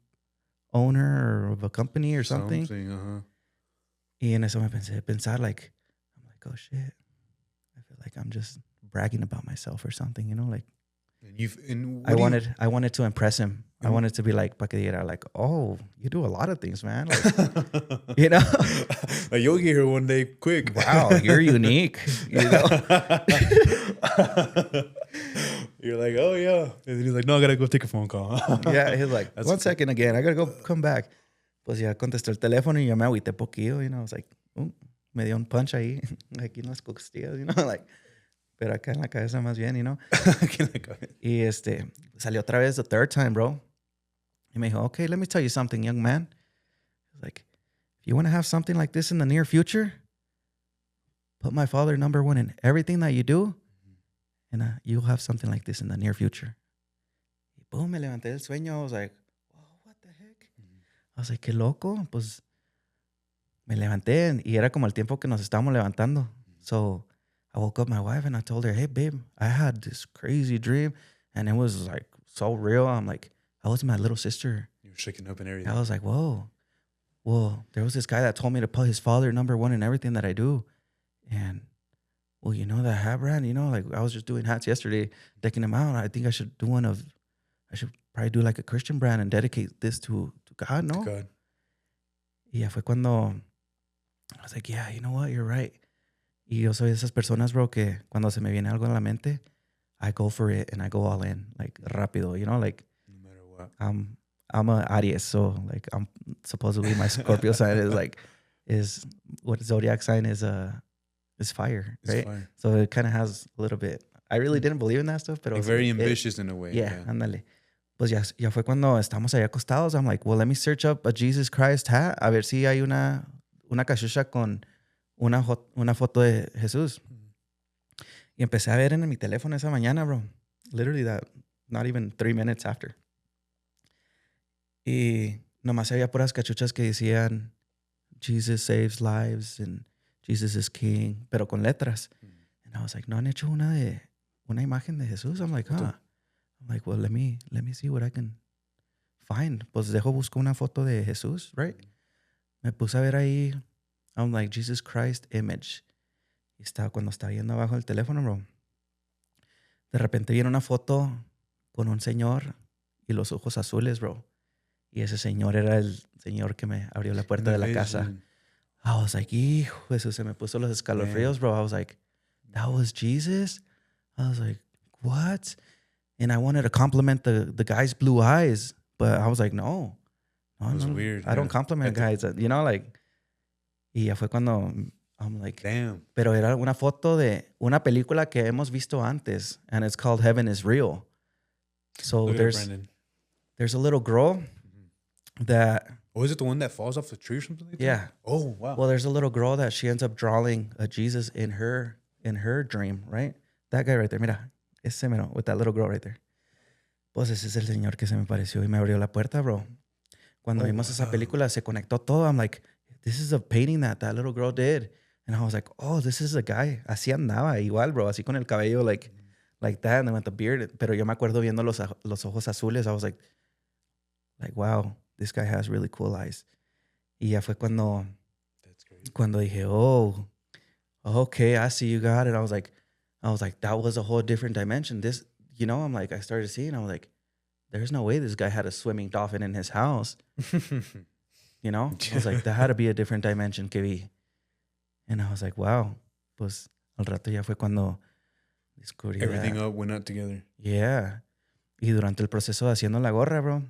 owner or of a company or something. Y en eso me pensar like, I'm like, oh shit, I feel like I'm just bragging about myself or something, like. And I wanted to impress him. I wanted to be like, pa que diera, like, oh, you do a lot of things, man. Like, like you'll get here one day quick. Wow, you're unique. You're like, oh yeah. And then he's like, no, I gotta go take a phone call. Yeah, he's like, 1 second again. I gotta go come back. Pues ya contestó el teléfono y ya me agüité poquillo. I was like, oh, Me dio un punch ahí, aquí en las costillas, you know, like, pero acá en la cabeza más bien, you know. Aquí en la cabeza. Y salió otra vez the third time, bro. Y me dijo, okay, let me tell you something, young man. Like, if you want to have something like this in the near future, put my father number one in everything that you do, and you'll have something like this in the near future. Y boom, me levanté del sueño. I was like, whoa, what the heck? I was like, qué loco. Pues me levanté y era como el tiempo que nos estábamos levantando. So I woke up my wife and I told her, hey, babe, I had this crazy dream. And it was like so real. I'm like, I was my little sister. You were shaking up and everything. I was like, whoa. Well, there was this guy that told me to put his father number one in everything that I do. And, well, you know that hat brand? You know, like I was just doing hats yesterday, decking them out. I think I should do I should probably do like a Christian brand and dedicate this to God, no? God. Y ya fue cuando I was like, yeah, you know what? You're right. Y yo soy de esas personas, bro, que cuando se me viene algo en la mente, I go for it and I go all in, like rápido, you know, like No matter what. I'm a Aries, so like I'm supposedly my Scorpio sign is what zodiac sign is fire, It's right? fire. So it kind of has a little bit. I really didn't believe in that stuff, but Like very ambitious in a way. Yeah, ándale. Pues ya fue cuando estamos allá acostados. I'm like, well, let me search up a Jesus Christ hat a ver si hay una cachucha con una foto de Jesús. Y empecé a ver en mi teléfono esa mañana, bro. Literally that, not even 3 minutes after. Y nomás había puras cachuchas que decían Jesus saves lives and Jesus is king, pero con letras. And I was like, no han hecho una imagen de Jesús. I'm like, huh. I'm like, well, let me see what I can find. Pues busco una foto de Jesús, right? Me puse a ver ahí. I'm like, Jesus Christ image. Y cuando estaba yendo abajo el teléfono, bro. De repente viene una foto con un señor y los ojos azules, bro. Y ese señor era el señor que me abrió la puerta de la casa. I was like, hijo, eso se me puso los escalofríos, bro. I was like, that was Jesus? I was like, what? And I wanted to compliment the guy's blue eyes, but I was like, no. It was weird. I don't compliment guys, you know, like. Y ya fue cuando I'm like, damn. Pero era una foto de una película que hemos visto antes, and it's called Heaven is Real. So there's a little girl that. Oh, is it the one that falls off the tree or something like that? Yeah. Oh, wow. Well, there's a little girl that she ends up drawing a Jesus in her dream, right? That guy right there, mira, ese mero, with that little girl right there. Pues ese es el señor que se me pareció y me abrió la puerta, bro. Cuando vimos esa película, se conectó todo. I'm like, this is a painting that little girl did. And I was like, oh, this is a guy. Así andaba, igual, bro. Así con el cabello, like that, and with the beard. Pero yo me acuerdo viendo los ojos azules. I was like, wow, this guy has really cool eyes. Y ya fue cuando dije, oh, okay, I see you, God. And I was like, that was a whole different dimension. This, you know, I'm like, I started seeing, I was like, there's no way this guy had a swimming dolphin in his house. You know? I was like, that had to be a different dimension que vi. And I was like, wow. Pues al rato ya fue cuando descubrí everything up went out together. Yeah. Y durante el proceso de haciendo la gorra, bro,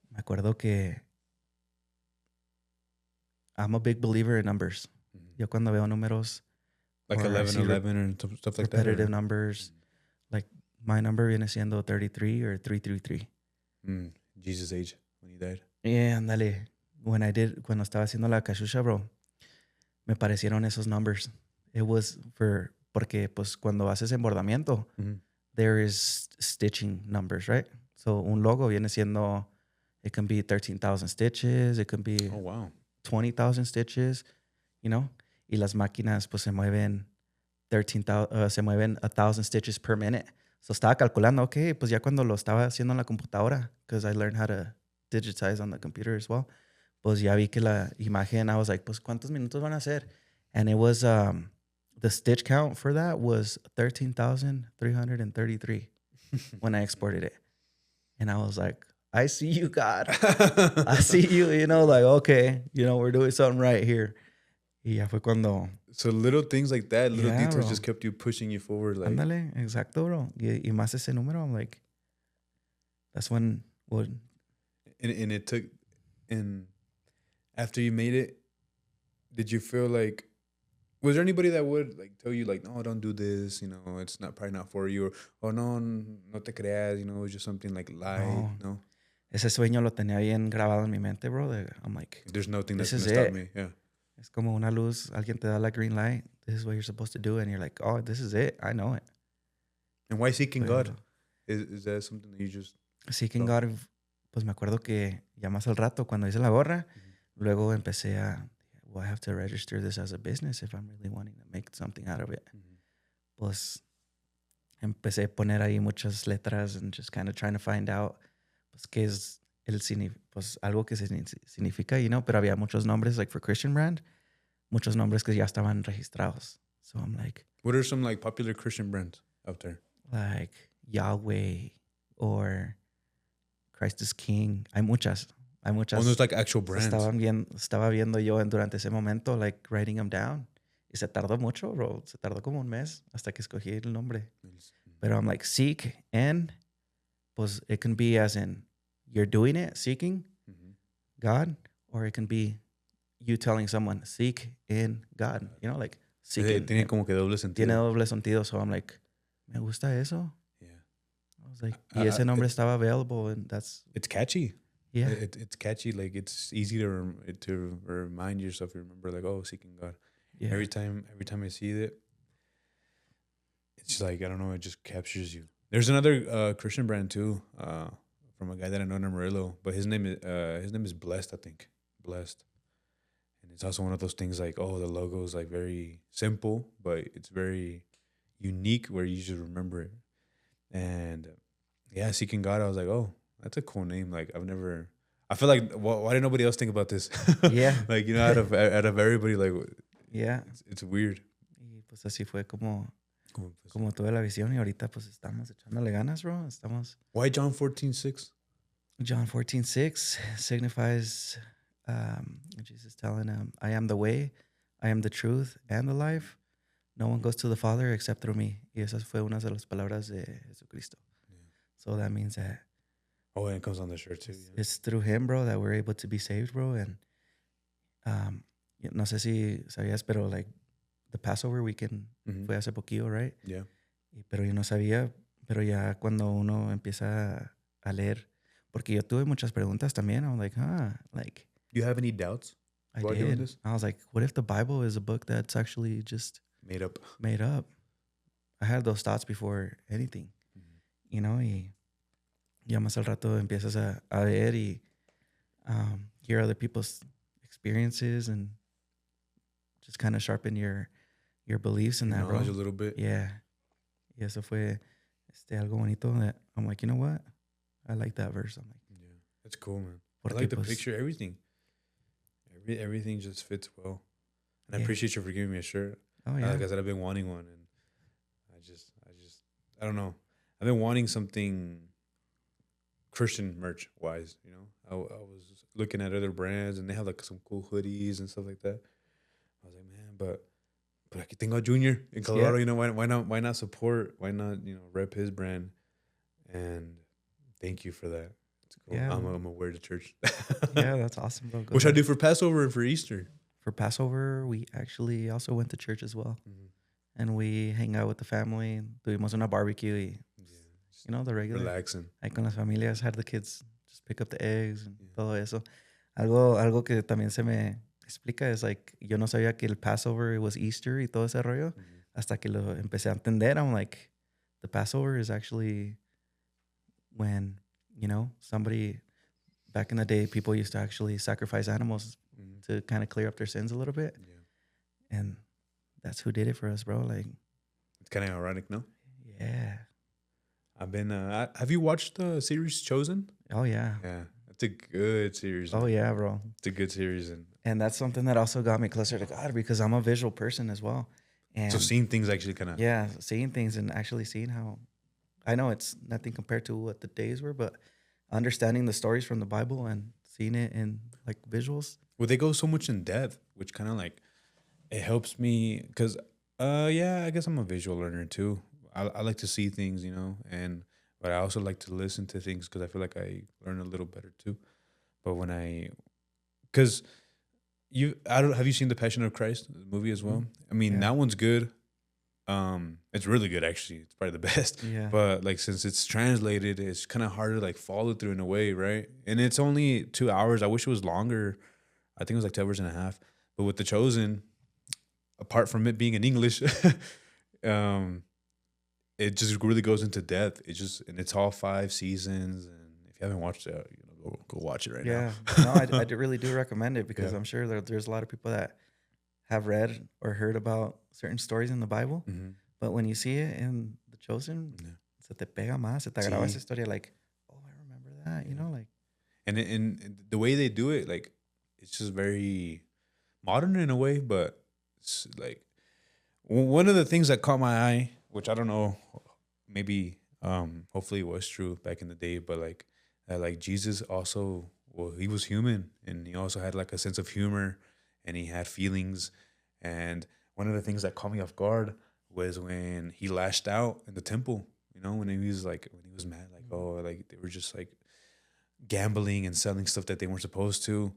me acuerdo que I'm a big believer in numbers. Yo cuando veo números, like 1111 and stuff like that. Repetitive numbers. Like my number viene siendo 33 or 333. Jesus' age when he died. Yeah, ándale. Cuando estaba haciendo la cachucha, bro, me parecieron esos numbers. It was porque pues cuando haces embordamiento, there is stitching numbers, right? So un logo viene siendo, it can be 13,000 stitches, it can be 20,000 stitches, you know? Y las máquinas pues se mueven 1,000 stitches per minute. So estaba calculando, okay, pues ya cuando lo estaba haciendo en la computadora, because I learned how to digitize on the computer as well, pues ya vi que la imagen, I was like, pues ¿cuántos minutos van a hacer? And it was, the stitch count for that was 13,333 when I exported it. And I was like, I see you, God. I see you, you know, like, okay, you know, we're doing something right here. Y ya fue cuando... So little things like that, little details bro. just kept you pushing you forward. Like, ándale, exacto, bro. Y más ese número, I'm like, that's when... And it took... And after you made it, did you feel like, was there anybody that would like tell you like, no, don't do this, it's not probably not for you, or oh no, no te creas, it's just something like light, No. no? Ese sueño lo tenía bien grabado en mi mente, bro. I'm like, There's nothing this that's is gonna stop it. me. Yeah. Es como una luz, alguien te da la green light. This is what you're supposed to do. And you're like, oh, this is it. I know it. And why seeking Pero God? Is that something that you just Seeking saw? God, pues me acuerdo que ya más al rato, cuando hice la gorra, luego empecé well, I have to register this as a business if I'm really wanting to make something out of it. Pues empecé a poner ahí muchas letras and just kind of trying to find out pues qué es pues algo que significa, pero había muchos nombres, like for Christian brand, muchos nombres que ya estaban registrados. So I'm like, What are some like popular Christian brands out there? like Yahweh or Christ is King. Hay muchas. Oh, there's like actual So brands. estaba viendo yo durante ese momento, like writing them down. Y se tardó mucho, bro. Se tardó como un mes hasta que escogí el nombre. Pero I'm like, seek and, pues it can be as in you're doing it, seeking God, or it can be you telling someone, seek in God. Like seeking. Tiene como que doble sentido. Tiene doble sentido. So I'm like, me gusta eso. Yeah. I was like, y ese nombre estaba available, and that's... It's catchy. Yeah. It's catchy. Like, it's easy to remind yourself. You remember, like, oh, seeking God. Yeah. Every time I see it, it's just like, I don't know, it just captures you. There's another Christian brand too, from a guy that I know in Amarillo, but his name is Blessed, I think. Blessed. And it's also one of those things like, oh, the logo is like very simple, but it's very unique where you just remember it. And yeah, Seeking God, I was like, oh, that's a cool name. Like, I feel like, why did nobody else think about this? Yeah. Like, out of everybody, like, Yeah. it's weird. Y pues así fue como tuve la visión, y ahorita pues estamos echándole ganas, bro. Why John 14:6? John 14:6 signifies Jesus telling him, I am the way, I am the truth, and the life. No one goes to the Father except through me. Y esas fue una de las palabras de Jesucristo. Yeah. So that means that... Oh, and it comes on the shirt too. Yeah. It's through him, bro, that we're able to be saved, bro. And no sé si sabías, pero like the Passover weekend fue hace poquillo, right? Yeah. Pero yo no sabía, pero ya cuando uno empieza a leer, porque yo tuve muchas preguntas también. I was like, like... You have any doubts? I did. I was like, what if the Bible is a book that's actually just... Made up. I had those thoughts before anything, y ya más al rato empiezas a ver y hear other people's experiences and just kind of sharpen your beliefs in that, bro. A little bit. Yeah. Y eso fue algo bonito that I'm like, you know what? I like that verse. I'm like, yeah, that's cool, man. Porque, I like the picture, everything. Everything just fits well. And I appreciate you for giving me a shirt. Oh, yeah. Like I said, I've been wanting one, and I don't know. I've been wanting something Christian merch wise, I was looking at other brands, and they have like some cool hoodies and stuff like that. I was like, man, but aquí tengo Junior in Colorado, why not support? Why not, rep his brand? And thank you for that. It's cool. Yeah. I'm gonna wear to church. Yeah, that's awesome, bro. What should I do for Passover and for Easter? For Passover, we actually also went to church as well. And we hang out with the family. Tuvimos una barbecue. The regular. Relaxing. Ahí con las familias, had the kids just pick up the eggs and todo eso. Algo que también se me explica es like, yo no sabía que el Passover was Easter y todo ese rollo. Hasta que lo empecé a entender. I'm like, the Passover is actually when, somebody, back in the day, people used to actually sacrifice animals to kind of clear up their sins a little bit. Yeah. And that's who did it for us, bro. Like, it's kind of ironic, no? Yeah. I've been. Have you watched the series Chosen? Oh yeah. Yeah, it's a good series. Oh yeah, bro. It's a good series, and that's something that also got me closer to God because I'm a visual person as well. And so seeing things actually kind of seeing things and actually seeing how, I know it's nothing compared to what the days were, but understanding the stories from the Bible and seeing it in like visuals. Well, they go so much in depth, which kind of like it helps me because I guess I'm a visual learner too. I like to see things, but I also like to listen to things because I feel like I learn a little better too. But because have you seen The Passion of Christ, the movie as well? I mean, Yeah. that one's good. It's really good actually. It's probably the best. Yeah. But like since it's translated, it's kind of hard to like follow through in a way, right? And it's only 2 hours. I wish it was longer. I think it was like 2 hours and a half. But with The Chosen, apart from it being in English, it just really goes into depth. And it's all 5 seasons. And if you haven't watched it, go watch it right now. Yeah. No, I really do recommend it because Yeah. I'm sure there's a lot of people that have read or heard about certain stories in the Bible, Mhm. but when you see it in The Chosen, Yeah. se te pega más, se te graba Sí. esa historia like, oh, I remember that, you know, like. And the way they do it, like, it's just very modern in a way, but it's like one of the things that caught my eye, which I don't know, maybe hopefully it was true back in the day, but like Jesus also, well, he was human and he also had like a sense of humor and he had feelings. And one of the things that caught me off guard was when he lashed out in the temple, when he was mad, like, oh, like they were just like gambling and selling stuff that they weren't supposed to.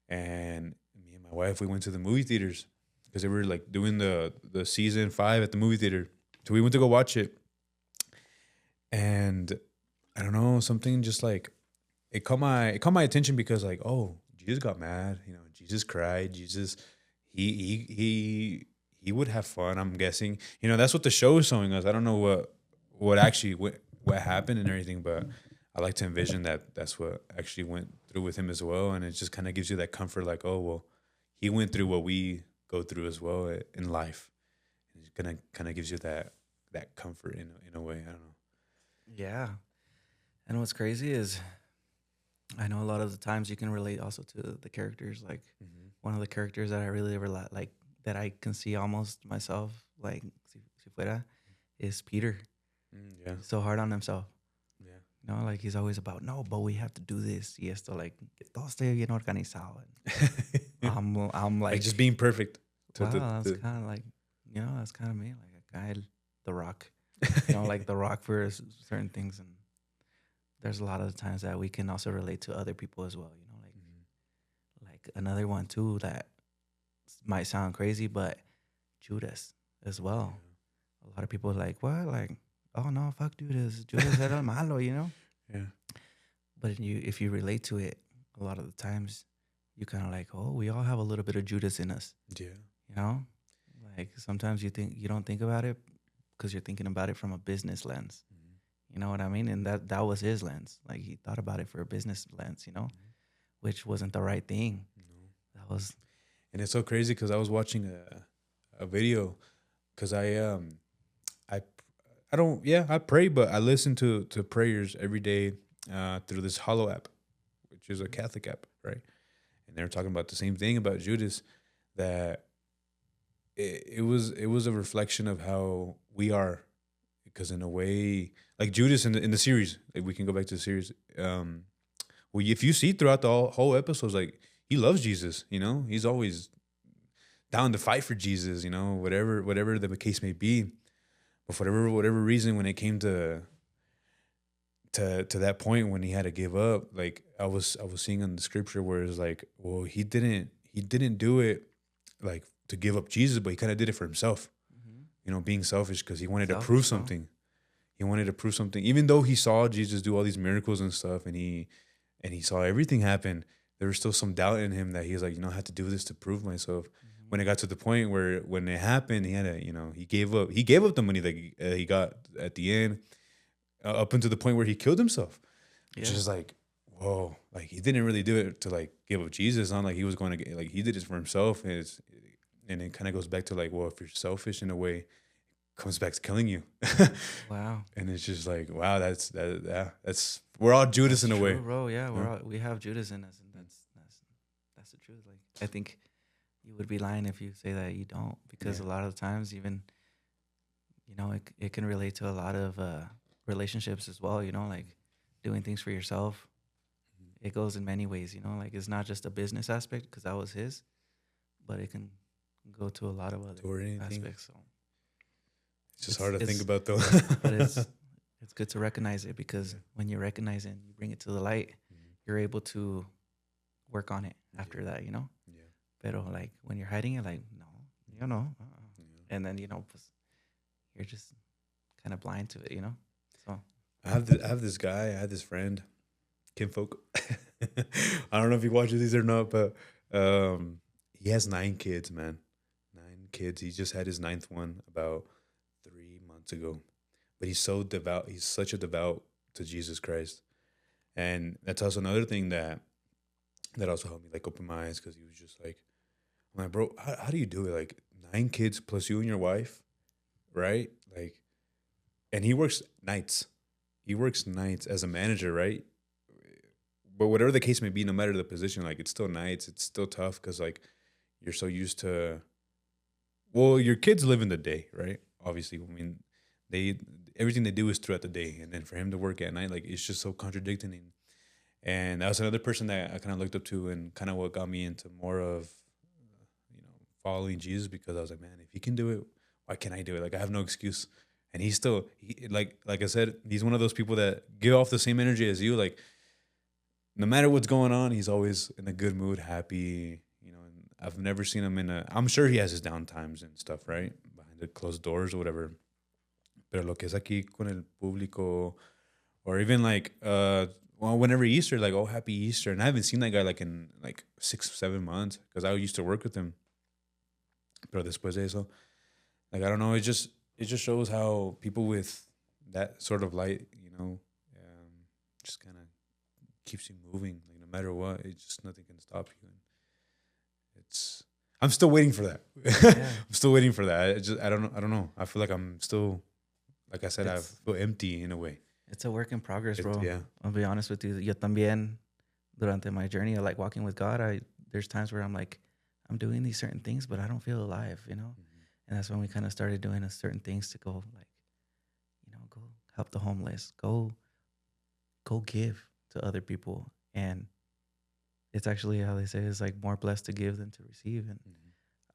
And me and my wife, we went to the movie theaters because they were like doing the season 5 at the movie theater. So we went to go watch it. And I don't know, something just like it caught my attention because like, oh, Jesus got mad, Jesus cried, Jesus he would have fun, I'm guessing. That's what the show is showing us. I don't know what actually what happened and everything, but I like to envision that that's what actually went through with him as well. And it just kind of gives you that comfort, like, oh, well, he went through what we go through as well in life. It kind of gives you that comfort in a way. I don't know. Yeah. And what's crazy is I know a lot of the times you can relate also to the characters. Like one of the characters that I really like that I can see almost myself, like si fuera, is Peter. Yeah. He's so hard on himself. Yeah. Like he's always about, no, but we have to do this. Y esto, like, que todo esté bien organizado. I'm like just being perfect. Wow, that's kind of like, that's kind of me. Like a guy, The Rock. Like The Rock for certain things. And there's a lot of the times that we can also relate to other people as well. Like another one too that might sound crazy, but Judas as well. A lot of people are like, what? Like, oh no, fuck Judas. Judas era malo, Yeah. But if you relate to it, a lot of the times you kind of like, oh, we all have a little bit of Judas in us. Yeah. Like sometimes you don't think about it because you're thinking about it from a business lens. You know what I mean? And that was his lens. Like he thought about it for a business lens, which wasn't the right thing. No. That was. And it's so crazy because I was watching a video because I pray, but I listen to prayers every day through this Hollow app, which is a Catholic app, right? And they're talking about the same thing about Judas, that it was a reflection of how we are, because in a way, like Judas in the series, like we can go back to the series. Well, if you see throughout the whole episodes, like he loves Jesus, he's always down to fight for Jesus, whatever the case may be. But for whatever reason, when it came to that point when he had to give up, like I was seeing in the scripture where it's like, well, he didn't do it like to give up Jesus, but he kind of did it for himself. Being selfish because he wanted to prove something. He wanted to prove something, even though he saw Jesus do all these miracles and stuff, and he saw everything happen. There was still some doubt in him that he was like, I have to do this to prove myself. When it got to the point where when it happened, he had to, he gave up the money that he got at the end, up until the point where he killed himself, which is like, whoa, like he didn't really do it to like give up Jesus. Not like he was going to get, like he did it for himself. And it kind of goes back to like, well, if you're selfish in a way, it comes back to killing you. Wow. And it's just like, wow, that's we're all Judas in a way, bro. Yeah, we have Judas in us, and that's the truth. Like I think you would be lying if you say that you don't, because a lot of the times, even it can relate to a lot of relationships as well. Like doing things for yourself. It goes in many ways. Like it's not just a business aspect because that was his, but it can go to a lot of other aspects. So it's just hard to think about though. But it's good to recognize it, because when you recognize it and you bring it to the light, you're able to work on it after that, Yeah. Pero like when you're hiding it, like, no, you know. Yeah. And then, pues, you're just kind of blind to it, So, I have this guy, I have this friend, Kinfolk. I don't know if he watches these or not, but he has 9 kids, man. 9 kids. He just had his ninth one about 3 months ago. But he's so devout. He's such a devout to Jesus Christ. And that's also another thing that also helped me like open my eyes because he was just like, I'm like, bro, how do you do it? Like 9 kids plus you and your wife, right? Like, and he works nights. He works nights as a manager, right? But whatever the case may be, no matter the position, like it's still nights. It's still tough because like you're so used to. Well, your kids live in the day, right? Obviously, I mean, they everything they do is throughout the day, and then for him to work at night, like it's just so contradicting. And that was another person that I kind of looked up to, and kind of what got me into more of, following Jesus because I was like, man, if he can do it, why can't I do it? Like I have no excuse. And he's still, like I said, he's one of those people that give off the same energy as you. Like no matter what's going on, he's always in a good mood, happy. And I've never seen him I'm sure he has his down times and stuff, right? Behind the closed doors or whatever. Pero lo que es aquí con el público, or even like, well, whenever Easter, like, oh, happy Easter. And I haven't seen that guy like in like 6-7 months because I used to work with him. Pero después de eso, like, I don't know, it just shows how people with that sort of light, just kind of keeps you moving. Like no matter what, it's just nothing can stop you. And I'm still waiting for that. yeah. I'm still waiting for that. I don't know. I feel like I'm still, like I said, I feel empty in a way. It's a work in progress, bro. Yeah. I'll be honest with you. Yo también, durante my journey of like walking with God, there's times where I'm like, I'm doing these certain things, but I don't feel alive, And that's when we kind of started doing certain things to go like, go help the homeless, go give to other people. And it's actually how they say it's like more blessed to give than to receive. And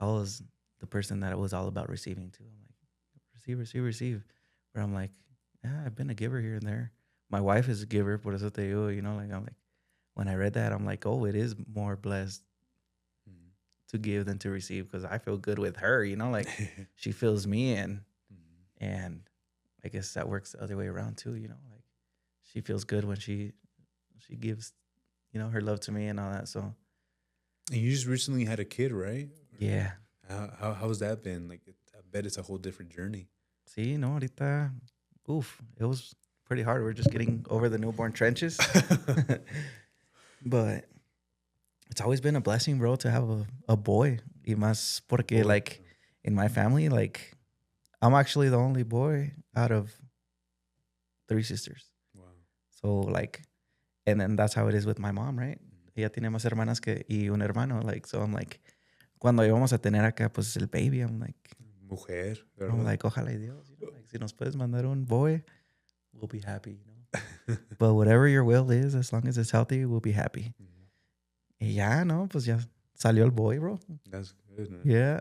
I was the person that was all about receiving too. I'm like, receive, receive, receive. Where I'm like, yeah, I've been a giver here and there. My wife is a giver, por eso te digo, like I'm like, when I read that, I'm like, oh, it is more blessed to give than to receive because I feel good with her, like she feels me and I guess that works the other way around too, like she feels good when she gives, her love to me and all that. So And you just recently had a kid, right? yeah. How's that been? Like, I bet it's a whole different journey. See, no, ahorita, it was pretty hard. We're just getting over the newborn trenches. But it's always been a blessing, bro, to have a boy. Y más porque, like, in my family, like, I'm actually the only boy out of 3 sisters. Wow. So, like, and then that's how it is with my mom, right? Ella tiene más hermanas y un hermano. Like, so I'm like, cuando íbamos a tener acá, pues, el baby, I'm like, Mujer, ¿verdad? I'm like, ojalá y Dios, like, si nos puedes mandar un boy, we'll be happy, But whatever your will is, as long as it's healthy, we'll be happy. Y ya, no, pues ya salió el boy, bro. That's good, man. Yeah.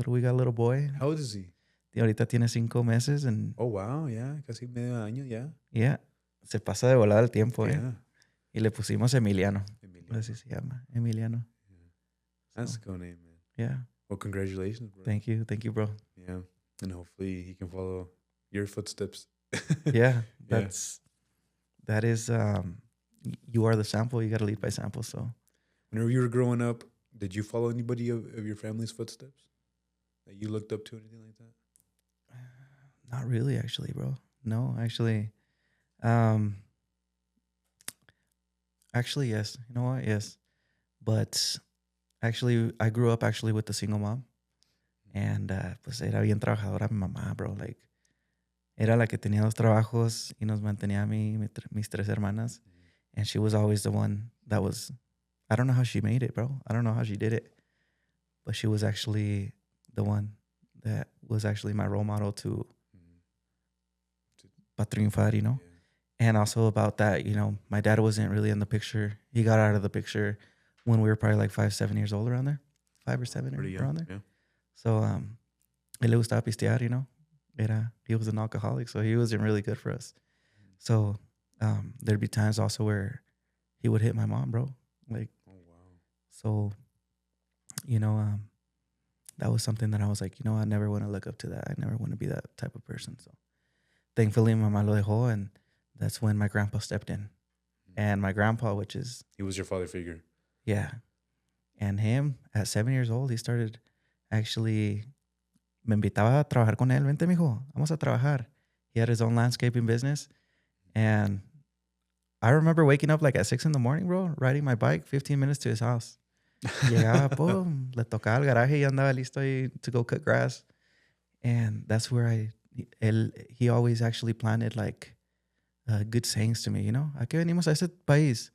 We got a little boy. How old is he? Y ahorita tiene 5 meses and... Oh, wow, yeah. Casi medio año, ya. Yeah. Se pasa de volada el tiempo, Yeah. Y le pusimos Emiliano. Emiliano. Así se llama. Emiliano. Yeah. That's a good name, man. Yeah. Well, congratulations, bro. Thank you. Thank you, bro. Yeah. And hopefully he can follow your footsteps. Yeah. That is, you are the sample. You got to lead by sample. So Whenever you were growing up, did you follow anybody of your family's footsteps that you looked up to, anything like that? not really, actually, bro. No, actually. Actually, yes. You know what? Yes. But actually, I grew up actually with a single mom. And pues era bien trabajadora mi mamá, bro. Like, era la que tenía 2 trabajos y nos mantenía a mí, mis 3 hermanas. And she was always the one that was, I don't know how she made it, bro. I don't know how she did it. But she was actually the one that was actually my role model to para triunfar, Yeah. And also about that, my dad wasn't really in the picture. He got out of the picture when we were probably like 5-7 years old around there. 5 or 7 Pretty around young, there. yeah. So, él le gustaba pistear, he was an alcoholic, so he wasn't really good for us. So, there'd be times also where he would hit my mom, bro. Like, Oh, wow. so you know, that was something that I was like, you know, I never want to look up to that. I never want to be that type of person. So thankfully, my mamá lo dejó, and that's when my grandpa stepped in. And my grandpa, which is... He was your father figure. Yeah. And him, at 7 years old, he started actually... Me invitaba a trabajar con él. Vente, mijo, vamos a trabajar. He had his own landscaping business. And I remember waking up like at 6 in the morning, bro, riding my bike 15 minutes to his house. Llegaba, boom, le tocaba el garaje y andaba listo ahí to go cut grass. And that's where he always actually planted like good sayings to me, you know. ¿A qué venimos a este país?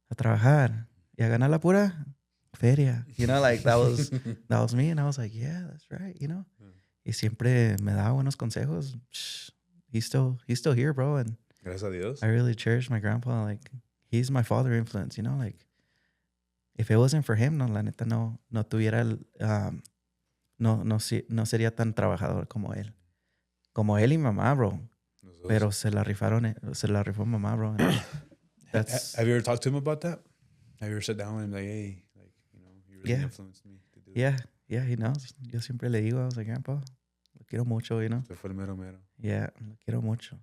A trabajar y a ganar la pura feria. You know, like that was me. And I was like, yeah, that's right, you know. Y siempre me daba buenos consejos. He's still here, bro. And Gracias a Dios. I really cherish my grandpa. Like, he's my father influence, you know. Like, if it wasn't for him, no, la neta no tuviera no sería tan trabajador como él. Como él y mamá, bro. Pero se la rifó mamá, bro. That's... Have you ever talked to him about that? Have you ever sat down with him like, hey, like, you know, you really influenced me to do that? Yeah, he knows. Yo siempre le digo, I was like, grandpa, lo quiero mucho, you know. Se fue el mero mero. Yeah, lo quiero mucho.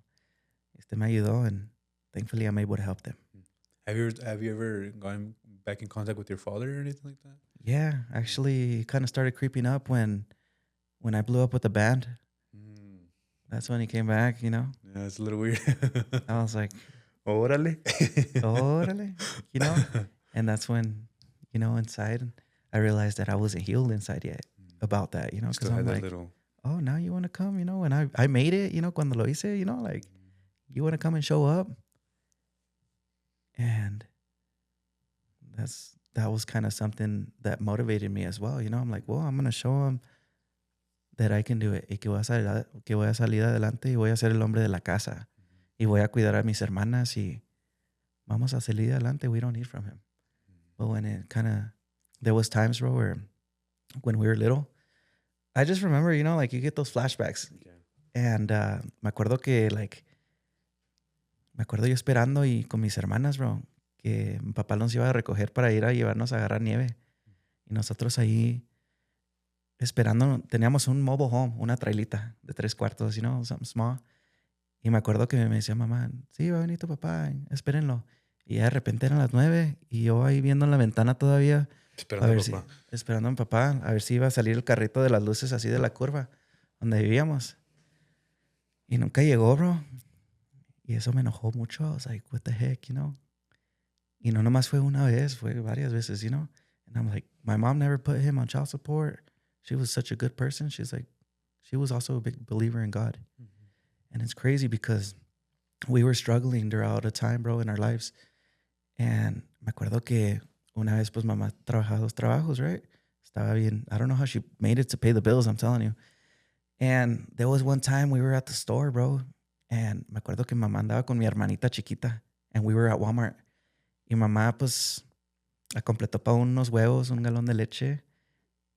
Me ayudó, and thankfully I'm able to help them. Have you ever gone back in contact with your father or anything like that? Yeah, actually, it kind of started creeping up when I blew up with the band. That's when he came back, you know. Yeah, it's a little weird. I was like, Órale. you know. And that's when, you know, inside, I realized that I wasn't healed inside yet about that, you know. Because I'm like, oh, now you want to come, you know. And I made it, you know, cuando lo hice, you know, like, you want to come and show up. And that was kind of something that motivated me as well, you know. I'm like, well, I'm going to show him that I can do it. Y que voy a salir adelante y voy a ser el hombre de la casa. Y voy a cuidar a mis hermanas y vamos a salir adelante. We don't need from him. But when it kind of... There was times, bro, where when we were little, I just remember, you know, like, you get those flashbacks. Okay. And me acuerdo yo esperando y con mis hermanas, bro, que mi papá nos iba a recoger para ir a llevarnos a agarrar nieve. Y nosotros ahí esperando, teníamos un mobile home, una trailita de 3 cuartos, you know, something small. Y me acuerdo que me decía mamá, sí, va a venir tu papá, espérenlo. Y ya de repente eran las 9 y yo ahí viendo en la ventana todavía, esperando a mi papá, a ver si iba a salir el carrito de las luces así de la curva donde vivíamos. Y nunca llegó, bro. Y eso me enojó mucho. I was like, what the heck, you know? Y no nomás fue una vez, fue varias veces, you know? And I'm like, my mom never put him on child support. She was such a good person. She's like, she was also a big believer in God. Mm-hmm. And it's crazy because we were struggling throughout a time, bro, in our lives. And me acuerdo que una vez, pues, mamá trabajaba 2 trabajos, right? Estaba bien. I don't know how she made it to pay the bills, I'm telling you. And there was one time we were at the store, bro. And me acuerdo que mamá andaba con mi hermanita chiquita. And we were at Walmart. Y mamá, pues, la completó para unos huevos, un galón de leche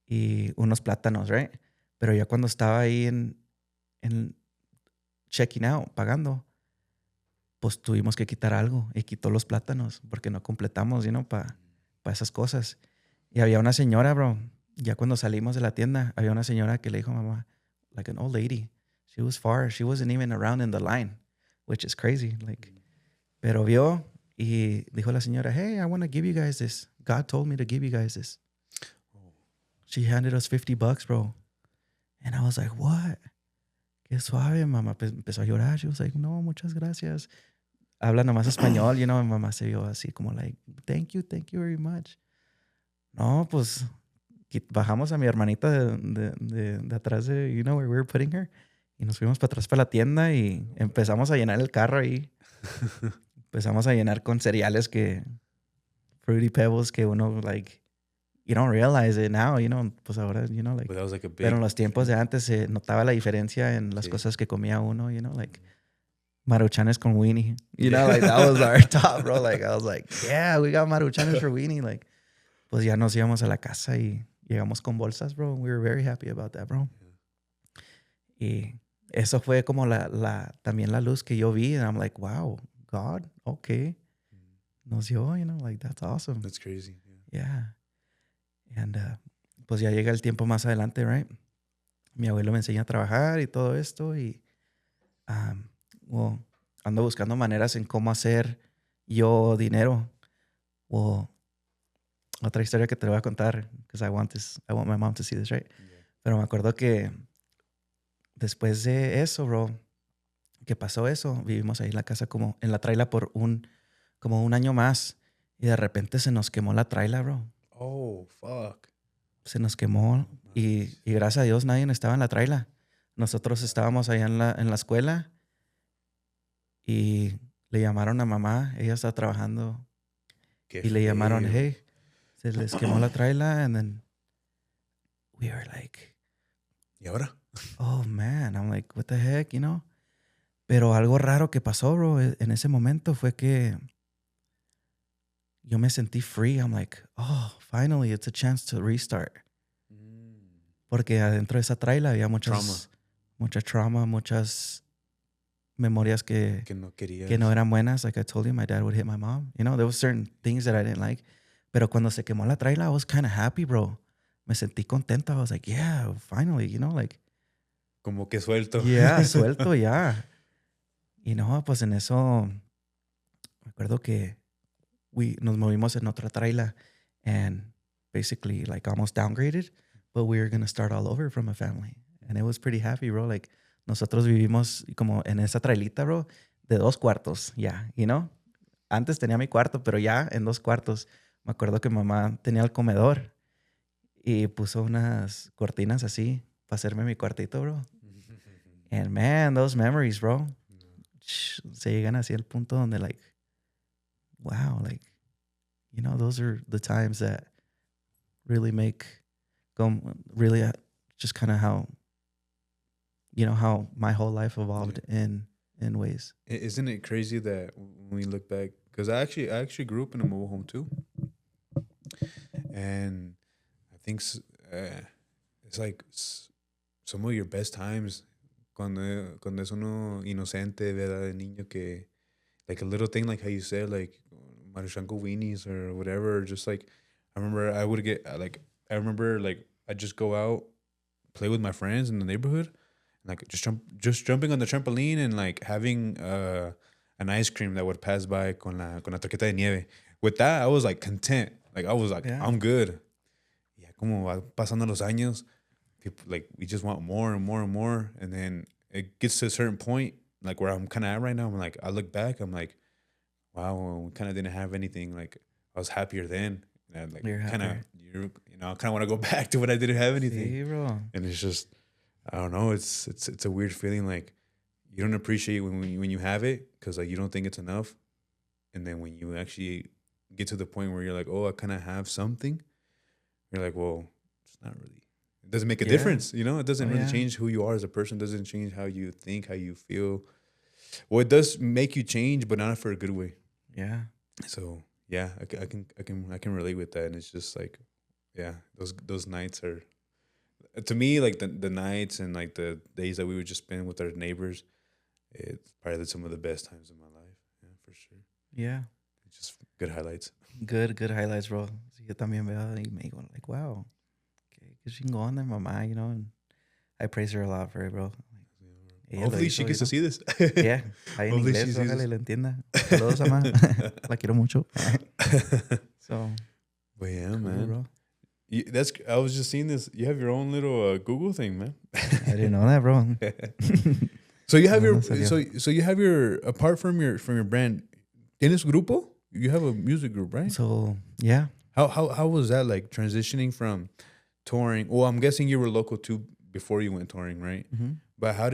y unos plátanos, right? Pero ya cuando estaba ahí en checking out, pagando, pues tuvimos que quitar algo. Y quitó los plátanos porque no completamos, you know, para esas cosas. Y había una señora, bro. Ya cuando salimos de la tienda, había una señora que le dijo a mamá, like an old lady. She was far. She wasn't even around in the line, which is crazy. Like, pero vio y dijo la señora, hey, I want to give you guys this. God told me to give you guys this. She handed us $50, bro. And I was like, what? Qué suave, mamá. Empezó a llorar. She was like, no, muchas gracias. Habla nomás español, you know. Mi mamá se vio así como like, thank you very much. No, pues bajamos a mi hermanita de atrás de, you know, where we were putting her. Y nos fuimos para atrás para la tienda y empezamos a llenar el carro ahí. Empezamos a llenar con cereales Fruity Pebbles que uno, like, you don't realize it now, you know, pues ahora, you know, like, pero en los tiempos de antes se notaba la diferencia en las cosas que comía uno, you know, like, Maruchanes con Weenie, you know, like, that was our top, bro, like, I was like, yeah, we got Maruchanes for Weenie, like, pues ya nos íbamos a la casa y llegamos con bolsas, bro, we were very happy about that, bro. Y eso fue como también la luz que yo vi, and I'm like, wow, God, okay, nos dio, you know, like, that's awesome. That's crazy. Yeah. And pues ya llega el tiempo más adelante, right? Mi abuelo me enseña a trabajar y todo esto y well, ando buscando maneras en cómo hacer yo dinero. Well, otra historia que te voy a contar, because I want my mom to see this, right? Yeah. Pero me acuerdo que después de eso, bro, que pasó eso, vivimos ahí en la casa como en la traila por como un año más y de repente se nos quemó la traila, bro. Oh, fuck. Se nos quemó y gracias a Dios nadie estaba en la traila. Nosotros estábamos allá en la escuela y le llamaron a mamá, ella estaba trabajando Qué y le llamaron, feo. hey, se les quemó la traila and then we were like, ¿Y ahora? oh man, I'm like, what the heck, you know? Pero algo raro que pasó, bro, en ese momento fue que yo me sentí free. I'm like, oh, finally, it's a chance to restart. Porque adentro de esa traila había mucha trauma, muchas memorias que no querías. que no eran buenas. Like I told you, my dad would hit my mom. You know, there was certain things that I didn't like. Pero cuando se quemó la traila, I was kind of happy, bro. Me sentí contento. I was like, yeah, finally, you know, like. Como que suelto. Yeah, suelto, ya. Y no, pues en eso, me acuerdo que nos movimos en otra traila and basically like almost downgraded, but we were going to start all over from a family. And it was pretty happy, bro. Like nosotros vivimos como en esa trailita, bro, de 2 cuartos, ya, you know? Antes tenía mi cuarto, pero ya en 2 cuartos. Me acuerdo que mamá tenía el comedor y puso unas cortinas así para hacerme mi cuartito, bro. And man, those memories, bro, se llegan así al punto donde like, wow, like, you know, those are the times that really make, really just kind of how, you know, how my whole life evolved in ways. Isn't it crazy that when we look back, because I actually grew up in a mobile home too, and I think it's like some of your best times cuando es uno inocente, ¿verdad? De niño que, like a little thing, like how you said, like Marushanko weenies or whatever, just like, I remember I would get, I'd just go out, play with my friends in the neighborhood, like just jumping on the trampoline and like having an ice cream that would pass by con la tarjeta de nieve. With that, I was like content. Like I was like, Yeah. I'm good. Yeah, como va pasando los años, people like we just want more and more and more, and then it gets to a certain point, like where I'm kind of at right now. I'm like, I look back, I'm like, wow, we kind of didn't have anything. Like I was happier then, and like kind of you know, I kind of want to go back to when I didn't have anything. Sí, bro. And it's just, I don't know, it's a weird feeling. Like you don't appreciate when you have it because like you don't think it's enough, and then when you actually get to the point where you're like, oh, I kind of have something, you're like, well, it's not really. It doesn't make a difference, you know. It doesn't really change who you are as a person. It doesn't change how you think, how you feel. Well, it does make you change, but not for a good way. Yeah. So yeah, I can relate with that, and it's just like, yeah, those nights are, to me, like the nights and like the days that we would just spend with our neighbors. It's probably some of the best times of my life. Yeah, for sure. Yeah. It's just good highlights. Good highlights, bro. Sí, yo también veo y me digo like, wow, qué chingón de mamá, you know, and I praise her a lot for it, bro. Hopefully she gets to see this. Yeah, ahí en inglés, ojalá le entienda. Saludos, mamá. La quiero mucho. So, but yeah, cool, man. Bro. I was just seeing this. You have your own little Google thing, man. I didn't know that, bro. So you have so you have your, apart from your brand, ¿tienes grupo? You have a music group, right? So yeah. How was that like transitioning from touring? Well, I'm guessing you were local too before you went touring, right? Mm-hmm. But how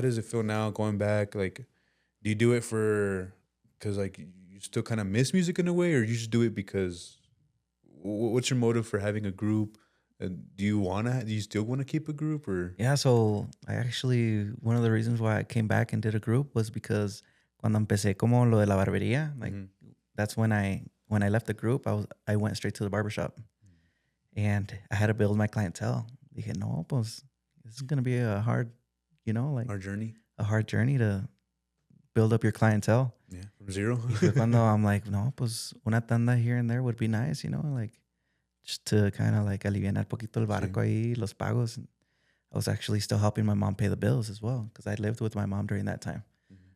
does it feel now going back? Like, do you do it because like you still kind of miss music in a way, or you just do it because? What's your motive for having a group? Do you still want to keep a group, or? Yeah, so one of the reasons why I came back and did a group was because cuando empecé como lo de la barbería, like that's when I left the group, I went straight to the barbershop. And I had to build my clientele. Dije, no, pues this is going to be a hard, you know, like a hard journey to build up your clientele. Yeah, from zero. Y fue cuando I'm like, no, pues una tanda here and there would be nice, you know, like just to kind of like aliviar poquito el barco ahí, los pagos. I was actually still helping my mom pay the bills as well because I lived with my mom during that time.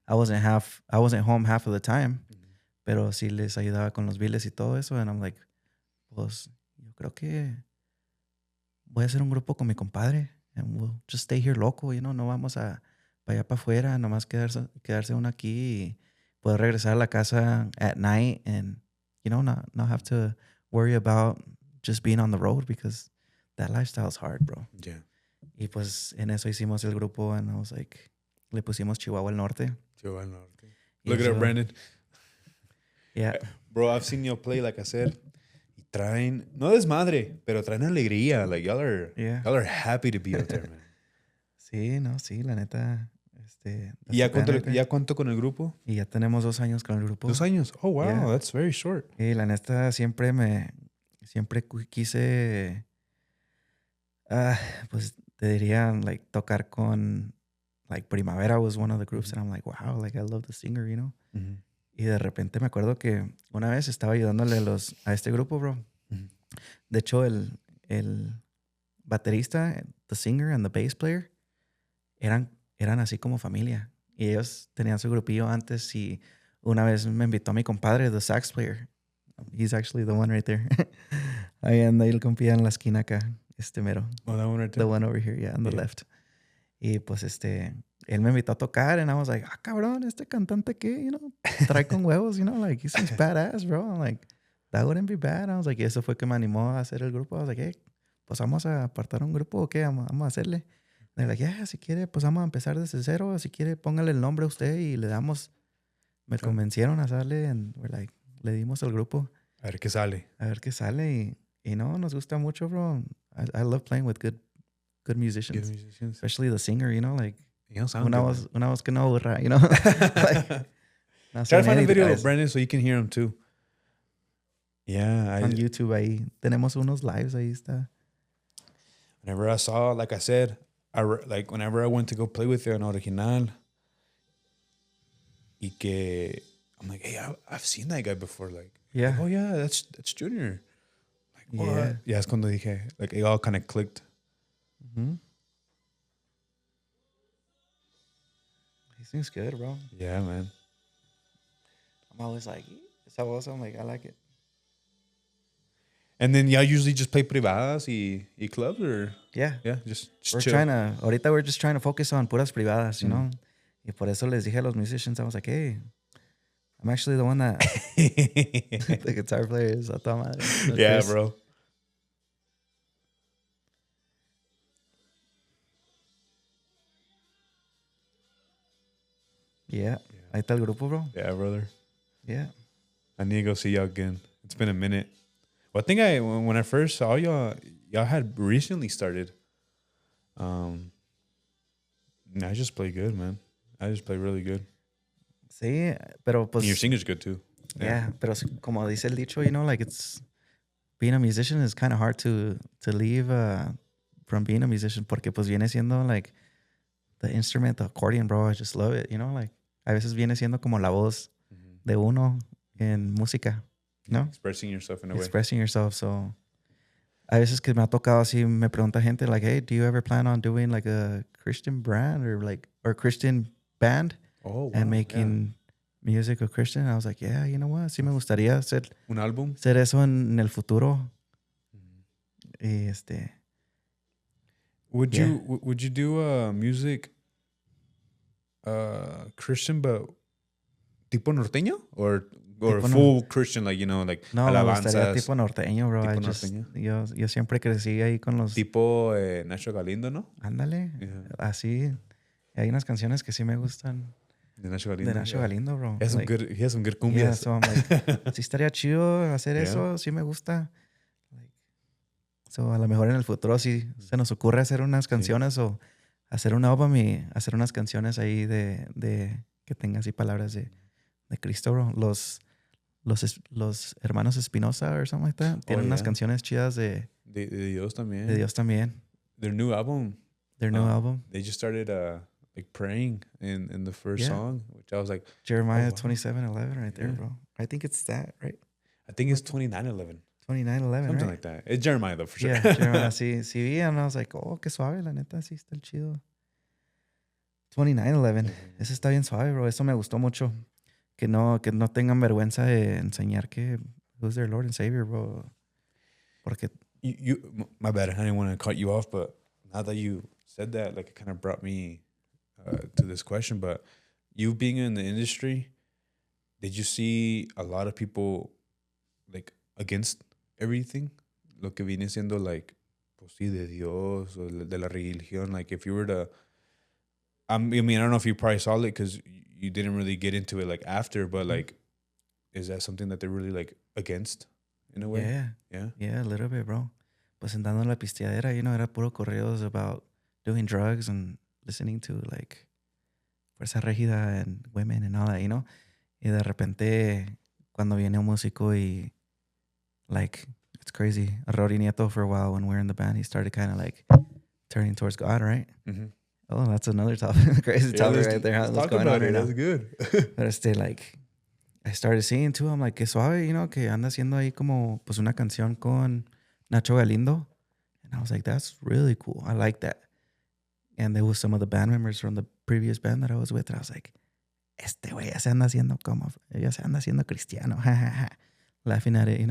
I wasn't home half of the time, pero sí les ayudaba con los biles y todo eso. And I'm like, pues yo creo que voy a hacer un grupo con mi compadre and we'll just stay here local, you know, no vamos a para allá para afuera, nomás quedarse uno aquí y poder regresar a la casa at night and, you know, not have to worry about just being on the road because that lifestyle is hard, bro. Yeah. Y pues en eso hicimos el grupo and I was like, le pusimos Chihuahua al Norte. Chihuahua al Norte. Look at her, Brandon. Yeah. Bro, I've seen you play, like I said. Y traen, no desmadre, pero traen alegría. Like, y'all are happy to be out there, man. Sí, no, sí, la neta. ¿Y ya cuánto con el grupo? Y ya tenemos 2 años con el grupo. 2 años. Oh, wow. Yeah. That's very short. Y la neta siempre quise, pues te diría, like, tocar con, like, Primavera was one of the groups and I'm like, wow, like, I love the singer, you know? Mm-hmm. Y de repente me acuerdo que una vez estaba ayudándole a este grupo, bro. Mm-hmm. De hecho, el baterista, the singer and the bass player eran así como familia. Y ellos tenían su grupillo antes y una vez me invitó a mi compadre, the sax player. He's actually the one right there. Ahí anda el compilla en la esquina acá, mero. Oh, that one right there? The one over here, yeah, on the left. Y pues él me invitó a tocar and I was like, cabrón, cantante qué, you know, trae con huevos, you know, like, he seems badass, bro. I'm like, that wouldn't be bad. I was like, y eso fue que me animó a hacer el grupo. I was like, hey, pues vamos a apartar un grupo o qué, vamos a hacerle. They're like, yeah, si quiere, pues vamos a empezar desde cero. Si quiere, póngale el nombre a usted y le damos. Me convencieron a hacerle and we're like, le dimos al grupo. A ver qué sale. Y no, nos gusta mucho, bro. I love playing with good musicians. Good musicians. Especially the singer, you know, like, una voz que no burra, you know. Like, no try to find a video of Brandon so you can hear him too. Yeah. On YouTube ahí. Tenemos unos lives, ahí está. Whenever I saw, like I said, whenever I went to go play with you on Original, y que I'm like, hey, I've seen that guy before. Like, yeah. Oh yeah, that's Junior. Like, what? Yeah. Yeah, es cuando dije, like, it all kind of clicked. Mm-hmm. He seems good, bro. Yeah, man. I'm always like, esa voz, I'm like, I like it. And then y'all usually just play privadas y clubs, or yeah, just we're chill. Ahorita we're just trying to focus on puras privadas, you know. Y por eso les dije a los musicians, I was like, hey, I'm actually the one that the guitar player is a toda madre. Yeah, Chris. bro. Yeah. Ahí está el grupo, bro. Yeah, brother. Yeah. I need to go see y'all again. It's been a minute. Well, I think when I first saw y'all had recently started. I just play good, man. I just play really good. Sí, pero pues. And your singer's good too. Yeah, pero como dice el dicho, you know, like it's being a musician is kind of hard to leave from being a musician porque pues viene siendo like the instrument, the accordion, bro. I just love it, you know, like a veces viene siendo como la voz de uno en música, ¿no? Expressing yourself in a way. Expressing yourself, so a veces que me ha tocado así, me pregunta gente like, hey, do you ever plan on doing like a Christian brand or Christian band? Oh, wow. And making music of Christian. And I was like, yeah, you know what? Sí me gustaría hacer un álbum. Hacer eso en el futuro. Y Would you do music Christian but tipo norteño or tipo full Christian, like, you know, like no, alabanzas? Me gustaría tipo norteño, bro. Tipo norteño. Yo siempre crecí ahí con los tipo Nacho Galindo, ¿no? Ándale. Yeah. Así. Hay unas canciones que sí me gustan. De Nacho Galindo. De Nacho Galindo, bro. He has some good cumbias. Yeah, so I'm like, sí estaría chido hacer eso, sí me gusta. So a lo mejor en el futuro sí se nos ocurre hacer unas canciones o hacer un álbum y hacer unas canciones ahí de que tenga así palabras de Cristo, bro. Los hermanos Espinosa or something like that. Tienen unas canciones chidas de Dios también. De Dios también. Their new album. They just started like praying in the first song, which I was like, Jeremiah 27:11 right there, bro. I think it's that, right? I think it's 29:11. 29:11, Something right? like that. It's Jeremiah though, for sure. Yeah, Jeremiah. Sí vi, and I was like, oh, qué suave, la neta, sí está el chido. 29:11. Ese está bien suave, bro. Eso me gustó mucho. Que no tengan vergüenza de enseñar que who's their Lord and Savior, bro. Porque My bad. I didn't want to cut you off, but now that you said that, like, it kind of brought me to this question. But you being in the industry, did you see a lot of people like against everything? Lo que viene siendo like, pues sí, de Dios o de la religión. Like, if you were to, I mean, I don't know if you probably saw it because you didn't really get into it like after, but like, is that something that they're really like against in a way? yeah, a little bit, bro. Pues andando en la pisteadera, era puro correos about doing drugs and listening to like Fuerza Régida and women and all that, Y de repente, cuando viene un músico y like, it's crazy. Rory Nieto, for a while when we were in the band, he started kind of like turning towards God, right? Mm-hmm. Oh, that's another topic. Crazy topic right there. What's going on right now? That's good. But like, I started seeing too. I'm like, que suave, que anda haciendo ahí como pues una canción con Nacho Galindo. And I was like, that's really cool. I like that. And there was some of the band members from the previous band that I was with. And I was like, este güey ya se anda haciendo cristiano. Laughing at it,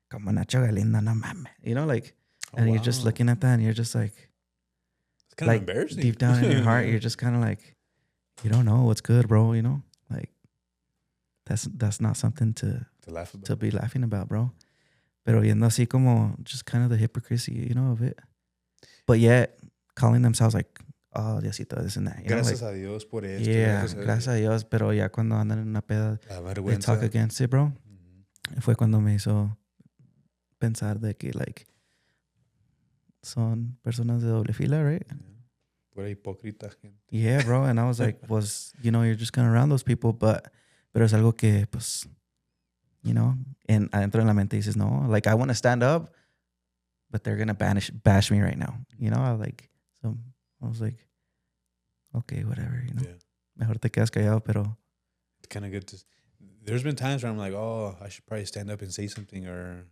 Como Nacho Galindo, no mames. Like, and you're just looking at that and you're just like, it's kind of embarrassing. Deep down in your heart, you're just kind of like, you don't know what's good, bro, Like, that's not something to laugh about. To be laughing about, bro. Pero viendo así como just kind of the hypocrisy, of it. But yet, calling themselves like, oh, Diosito, this and that. Gracias a Dios por esto. Yeah, gracias a Dios. Pero ya cuando andan en una peda, they talk against it, bro. Fue cuando me hizo pensar de que, like, son personas de doble fila, right? Pura hipócrita, gente. Yeah, bro. And I was like, you're just kind of around those people, pero es algo que, pues, and adentro en la mente dices, no, like, I want to stand up, but they're going to bash me right now. So I was like, okay, whatever, Yeah. Mejor te quedas callado, pero. It's kind of good to. There's been times where I'm like, oh, I should probably stand up and say something, or,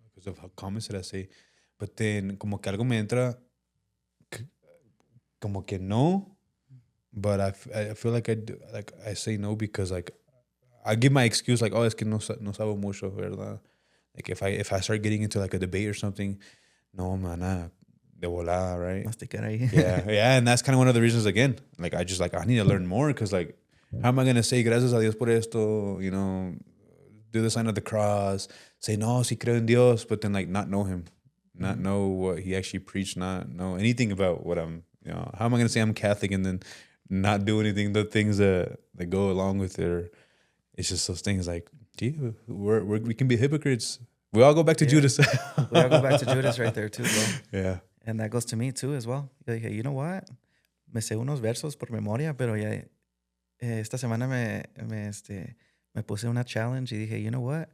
because of how comments that I say. But then, como que algo me entra, como que no, but I feel like I say no because, like, I give my excuse, like, oh, es que no sabo mucho, ¿verdad? Like, if I start getting into, like, a debate or something, no, man, de volada, right? Masticar ahí. Yeah, and that's kind of one of the reasons, again. Like, I need to learn more because, like, how am I going to say gracias a Dios por esto, do the sign of the cross, say, no, sí creo en Dios, but then, like, not know him, not know what he actually preached, not know anything about what I'm, how am I going to say I'm Catholic and then not do anything, the things that go along with it, or it's just those things like, gee, we can be hypocrites. We all go back to Judas. We all go back to Judas right there too, bro. Yeah. And that goes to me too as well. Yo dije, you know what? Me sé unos versos por memoria, pero ya esta semana me puse una challenge y dije, you know what?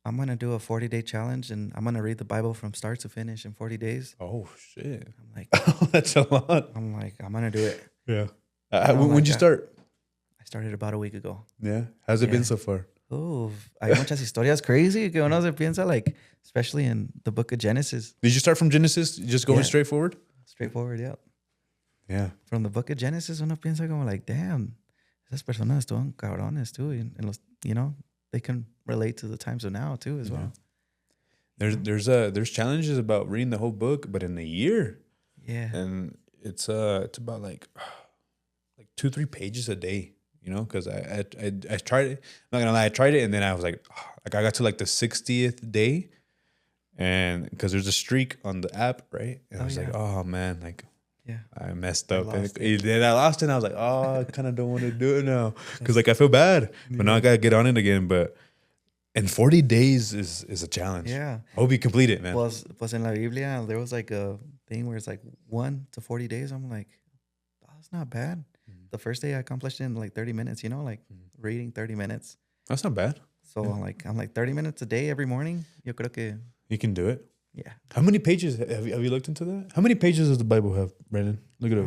I'm going to do a 40-day challenge and I'm going to read the Bible from start to finish in 40 days. Oh, shit. I'm like, that's a lot. I'm like, I'm going to do it. Yeah. When'd you start? I started about a week ago. Yeah. How's it been so far? Oh, hay muchas historias crazy que uno se piensa, like, especially in the book of Genesis. Did you start from Genesis, just going straight forward? Straightforward, yeah. Yeah. From the book of Genesis, uno piensa como, like, damn, esas personas están cabrones too. And los, they can relate to the times of now too as well. There's challenges about reading the whole book, but in a year. Yeah. And it's about like 2-3 pages a day. Because I tried it. I'm not gonna lie, I tried it and then I was like I got to like the 60th day, and because there's a streak on the app, right? And I was like, oh man, like, yeah, I messed up. And then I lost it. And I was like, oh, I kind of don't want to do it now because, like, I feel bad, but now I gotta get on it again. But in 40 days is a challenge. Yeah, I hope you complete it, man. Was in la Biblia there was like a thing where it's like 1 to 40 days. I'm like, oh, that's not bad. The first day I accomplished it in like 30 minutes, reading 30 minutes. That's not bad. So I'm like 30 minutes a day every morning. Yo creo que you can do it. Yeah. How many pages have you looked into that? How many pages does the Bible have, Brandon? Look it up.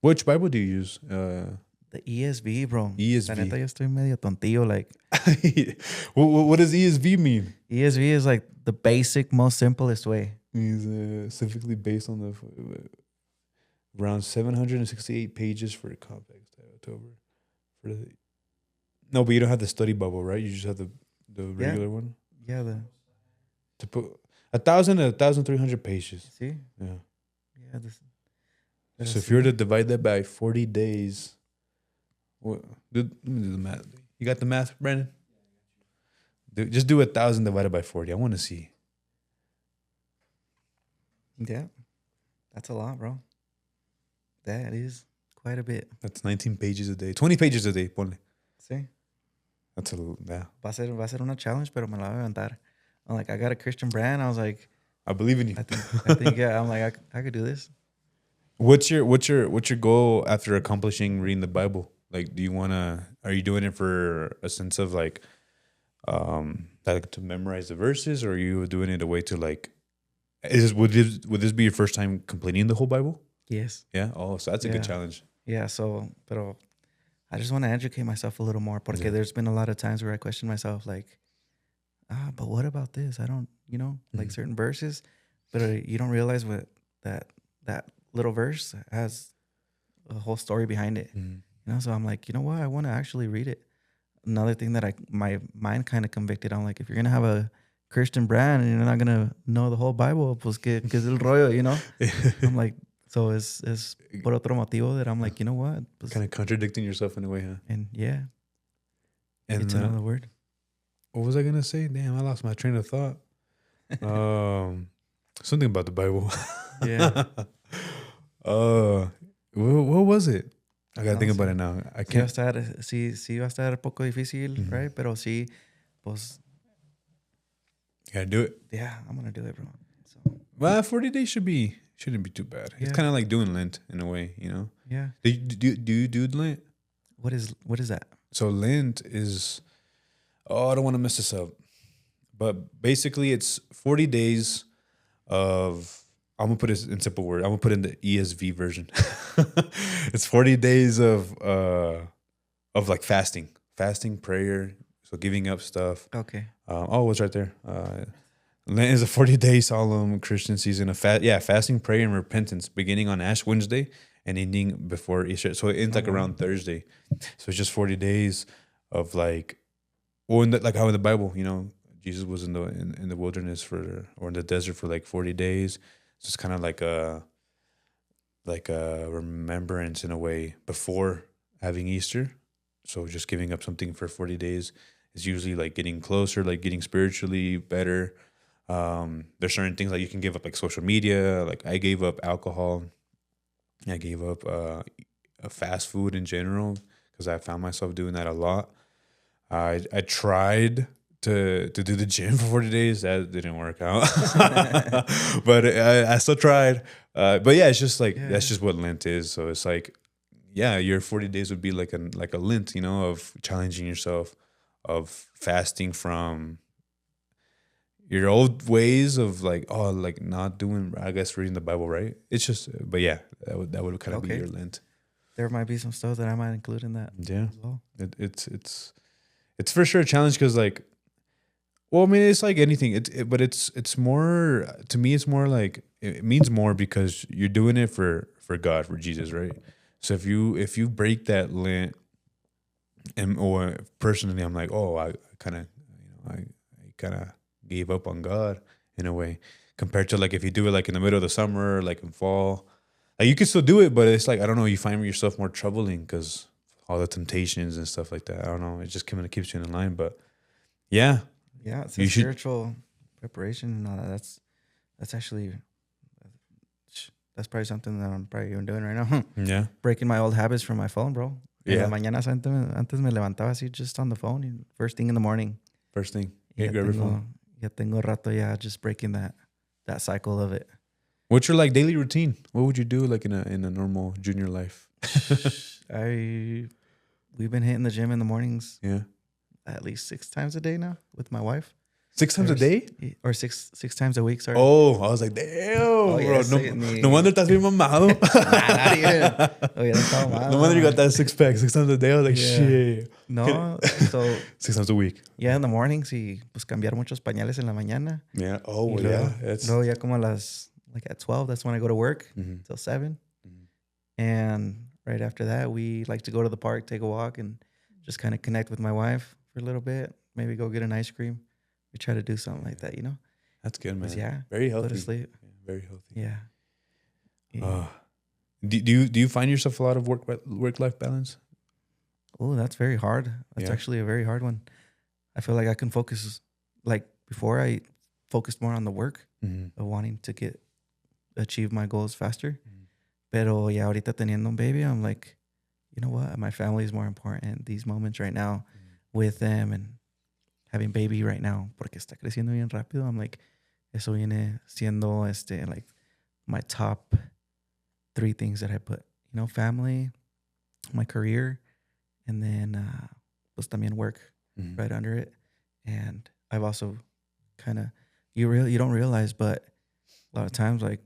Which Bible do you use? The ESV, bro. ESV. La neta, yo estoy medio tontillo. Like, what does ESV mean? ESV is like the basic, most simplest way. Means specifically based on the around 768 pages for the compact October. For the no, but you don't have the study bubble, right? You just have the regular one. Yeah, To put 1,000 to 1,300 pages. see? Yeah. Yeah. So if you were to divide that by 40 days, let me do the math. You got the math, Brandon? Just do 1,000 divided by 40. I want to see. Yeah. That's a lot, bro. That is quite a bit. That's 19 pages a day. 20 pages a day, ponle. See? That's yeah. Va a ser una challenge, pero me la voy a aventar. I'm like, I got a Christian brand. I was like, I believe in you. I think yeah. I'm like, I could do this. What's your goal after accomplishing reading the Bible? Like, are you doing it for a sense of like to memorize the verses, or are you doing it a way to like, would this be your first time completing the whole Bible? Yes. Yeah. Oh, so that's a good challenge. Yeah. So, pero I just want to educate myself a little more, porque there's been a lot of times where I question myself, like, but what about this? I don't, like certain verses, but you don't realize what that little verse has a whole story behind it. So I'm like, you know what? I want to actually read it. Another thing that my mind kind of convicted, I'm like, if you're gonna have a Christian brand and you're not gonna know the whole Bible, pues que es el rollo, I'm like, so es por otro motivo that I'm like, you know what? Pues, kind of contradicting yourself in a way, huh? And yeah, and it's another word. What was I gonna say? Damn, I lost my train of thought. Something about the Bible. Yeah. What was it? I gotta think about it now. I can't. Sí va a estar un poco difícil, right? Pero sí, pues. You gotta do it. Yeah, I'm gonna do it, bro. So. Well, 40 days shouldn't be too bad. Yeah. It's kind of like doing Lent in a way, Yeah. Do you do Lent? What is that? So Lent is, I don't want to mess this up, but basically it's 40 days of. I'm gonna put it in simple words. I'm gonna put in the ESV version. It's 40 days of like fasting, prayer, so giving up stuff. Okay. It's right there. Lent is a 40-day solemn Christian season of fasting, prayer, and repentance, beginning on Ash Wednesday and ending before Easter. So it ends like around Thursday. So it's just 40 days of like, like how in the Bible, Jesus was in the wilderness or in the desert for like 40 days. It's just kind of like a remembrance in a way before having Easter. So just giving up something for 40 days is usually like getting closer, like getting spiritually better. There's certain things like you can give up, like social media. Like I gave up alcohol. I gave up fast food in general because I found myself doing that a lot. I tried to do the gym for 40 days. That didn't work out. But I still tried. But yeah, it's just like, that's just what Lent is. So it's like, your 40 days would be like a Lent, of challenging yourself, of fasting from your old ways of like, not doing, I guess, reading the Bible, right? It's just, but yeah, that would kind of be your Lent. There might be some stuff that I might include in that. Yeah. As well. It's for sure a challenge because like, well, I mean, it's like anything. But it's more, to me, it's more like it means more because you're doing it for God, for Jesus, right? So if you break that Lent, or personally, I'm like, I kind of gave up on God in a way compared to like if you do it like in the middle of the summer, or like in fall, like you can still do it, but it's like I don't know, you find yourself more troubling because all the temptations and stuff like that. I don't know, it just kind of keeps you in line, but yeah. Yeah, it's a spiritual preparation and all that. That's actually that's probably something that I'm probably even doing right now. Yeah. Breaking my old habits from my phone, bro. Yeah. En la mañana antes me levantaba así just on the phone. First thing in the morning. First thing. Grab your phone. Ya tengo rato just breaking that cycle of it. What's your like daily routine? What would you do like in a normal junior life? We've been hitting the gym in the mornings. Yeah. At least 6 times a day now with my wife. 6 times a day? Or six times a week, sorry. Oh, I was like, damn, bro. yeah, No wonder estás bien mamado. Not even. Oh, yeah, estaba mal. No wonder you got that 6-pack 6 times a day. I was like, shit. No, so 6 times a week. yeah, in the mornings y pues cambiar muchos pañales en la mañana. Yeah. Oh, Y well, luego, yeah. It's, luego ya como like at 12, that's when I go to work Mhm. till 7. Mhm. And right after that, we like to go to the park, take a walk, and just kind of connect with my wife for a little bit. Maybe go get an ice cream. We try to do something like that, you know? That's good, man. Yeah. Very Go to healthy. sleep. Yeah, very healthy. Yeah. Yeah. Do you find yourself a lot of work-life balance? Oh, that's very hard. That's Yeah. actually a very hard one. I feel like I can focus, like before I focused more on the work Mm-hmm. of wanting to achieve my goals faster. Mhm. Pero ya ahorita teniendo un baby, I'm like, you know what? My family is more important. These moments right now with them and having baby right now, porque está creciendo bien rápido. I'm like, eso viene siendo like my top 3 things that I put. You know, family, my career, and then pues también work Mhm. right under it. And I've also kind of you don't realize, but a lot of times like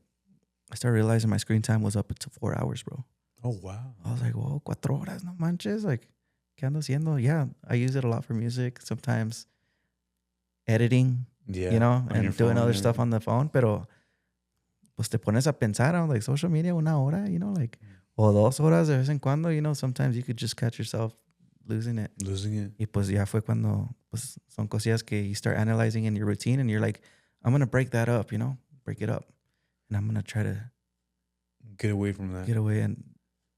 I started realizing my screen time was up to 4 hours, bro. Oh, wow. I was like, whoa, 4 horas, no manches. Like, ¿qué ando haciendo? Yeah, I use it a lot for music. Sometimes editing, Yeah. you know, on your and doing phone other and stuff on the phone. Pero, pues te pones a pensar on like social media 1 hora, you know, like, o 2 horas de vez en cuando, you know, sometimes you could just catch yourself losing it. losing it. Y pues ya fue cuando, pues son cosillas que you start analyzing in your routine and you're like, I'm going to break that up, you know, break it up. And I'm going to try to Get away from that. get away and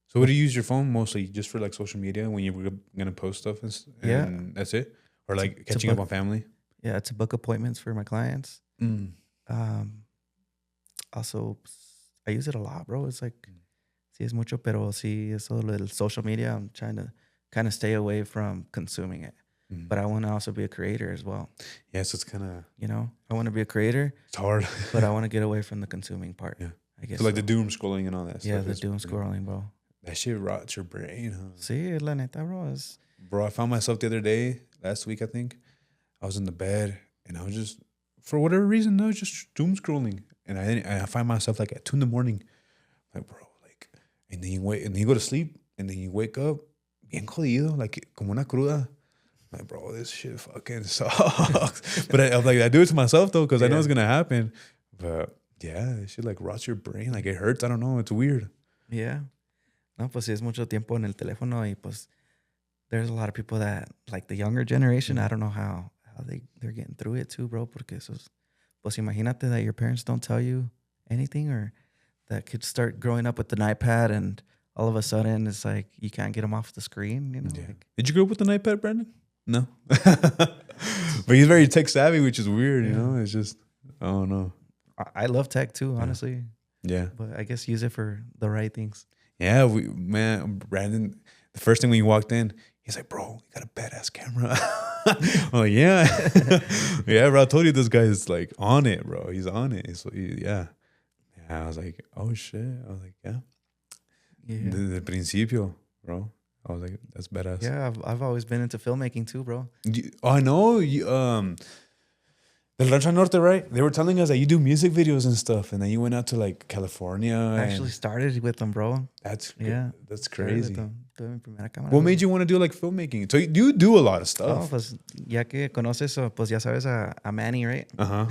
So, what do you use your phone mostly? Just for like social media when you're gonna post stuff and Yeah. that's it, or like To catching up book- on family. yeah, to book appointments for my clients. Also, I use it a lot, bro. It's like, sí es mucho, pero sí, eso del social media, I'm trying to kind of stay away from consuming it. Mm. But I want to also be a creator as well. Yeah, so it's kind of You know, I want to be a creator, it's hard. but I want to get away from the consuming part. Yeah. I guess. So like the doom scrolling and all that. yeah, stuff the is doom pretty- scrolling, bro. That shit rots your brain, huh? Sí, la neta, bro. Bro, I found myself the other day, last week, I think. I was in the bed and I was just, for whatever reason, I was just doom scrolling. And I find myself like at 2 a.m. Like, bro, like, and then you go to sleep and then you wake up bien jodido, like, como una cruda. Like, bro, this shit fucking sucks. But I'm like, I do it to myself though, because I know Yeah. it's gonna happen. But yeah, it shit like rots your brain. Like, it hurts. I don't know. It's weird. Yeah. No, pues sí, es mucho tiempo en el teléfono y pues there's a lot of people that, like the younger generation, I don't know how they're getting through it too, bro, porque eso es, pues imagínate that your parents don't tell you anything or that kids start growing up with an iPad and all of a sudden it's like you can't get them off the screen, you know? Yeah. Like, Did you grow up with an iPad, Brandon? No. But he's very tech savvy, which is weird, you know? It's just, I don't know. I love tech too, honestly, Yeah. but I guess use it for the right things. Yeah, Brandon, the first thing when he walked in, he's like, bro, you got a badass camera. Oh, yeah. Yeah, bro, I told you this guy is like on it, bro. He's on it. Yeah. I was like, oh, shit. I was like, yeah. Yeah. The principio, bro. I was like, that's badass. Yeah, I've always been into filmmaking too, bro. I know. Del Rancho Norte, right? They were telling us that you do music videos and stuff, and then you went out to like California. I actually started with them, bro. That's Yeah. that's Started with crazy. them. Tuve mi primera cámara, What bro. made you want to do like filmmaking? So you do a lot of No, stuff. pues ya que conoces, pues ya sabes a Manny, right? Uh-huh.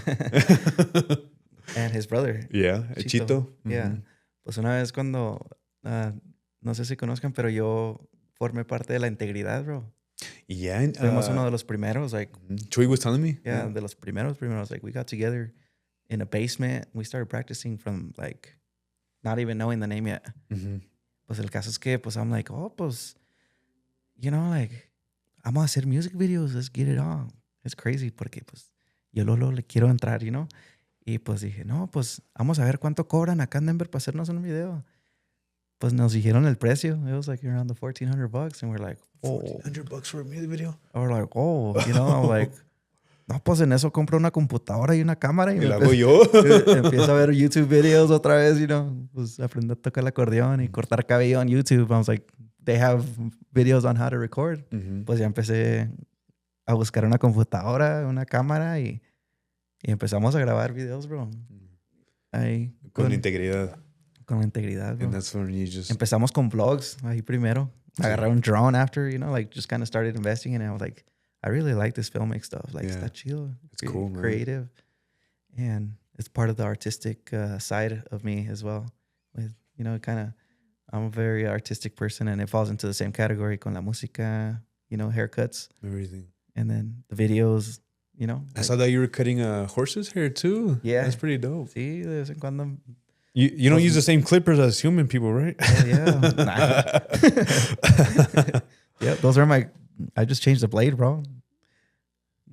And his brother. Yeah, Chito. Yeah. Mhm. Pues una vez cuando, no sé si conozcan, pero yo formé parte de la integridad, bro. Yeah. And, Fuimos uno de los primeros, like, Chuy was telling me. yeah, de los primeros. Like, we got together in a basement. We started practicing from, like, not even knowing the name yet. Mhm. Pues el caso es que, pues, I'm like, oh, pues, you know, like, vamos a hacer music videos. Let's get it on. It's crazy porque, pues, yo le quiero entrar, you know? Y, pues, dije, no, pues, vamos a ver cuánto cobran acá en Denver para hacernos un video. Pues, nos dijeron el precio. It was, like, around the $1,400. And we're like, oh. $1,400 for a music video. Or like, oh, you know, I'm like, no, pues en eso compro una computadora y una cámara y Y lo hago yo. empiezo a ver YouTube videos otra vez, you know, pues aprendo a tocar el acordeón y cortar cabello on YouTube. I was like, they have videos on how to record. Mhm. Pues ya empecé a buscar una computadora, una cámara y empezamos a grabar videos, bro. Ahí Con integridad. con la integridad, bro. And that's when you just... Empezamos con vlogs ahí primero. Sí. Agarré un drone after, you know, like just kind of started investing in it. I was like, I really like this filmic stuff. Like, Yeah. está chido. It's cool, man. Creative. And it's part of the artistic side of me as well. With, you know, I'm a very artistic person and it falls into the same category con la música, you know, haircuts. Everything. And then the videos, you know. I saw that you were cutting horses' hair too. Yeah. That's pretty dope. Sí, de vez en cuando. You don't use the same clippers as human people, right? Oh, yeah. Nah. Yeah, those are I just changed the blade, bro.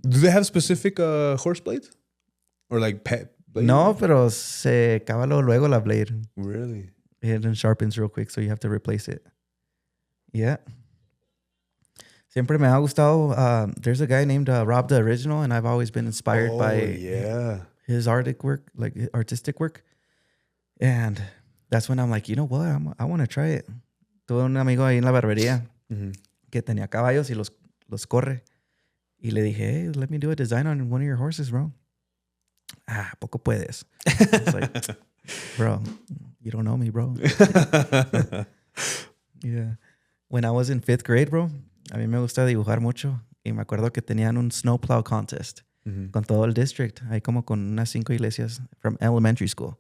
Do they have specific horse blades? Or like pet blades? No, pero se acaba luego la blade. Really? It sharpens real quick, so you have to replace it. Yeah. Siempre me ha gustado. There's a guy named Rob the Original, and I've always been inspired by his artistic work. And that's when I'm like, you know what? I want to try it. Tuve un amigo ahí en la barbería que tenía caballos y los corre. Y le dije, hey, let me do a design on one of your horses, bro. Poco puedes. I was like, bro, you don't know me, bro. Yeah. When I was in 5th grade, bro, a mí me gusta dibujar mucho. Y me acuerdo que tenían un snowplow contest con todo el district. Ahí como con unas 5 iglesias from elementary school.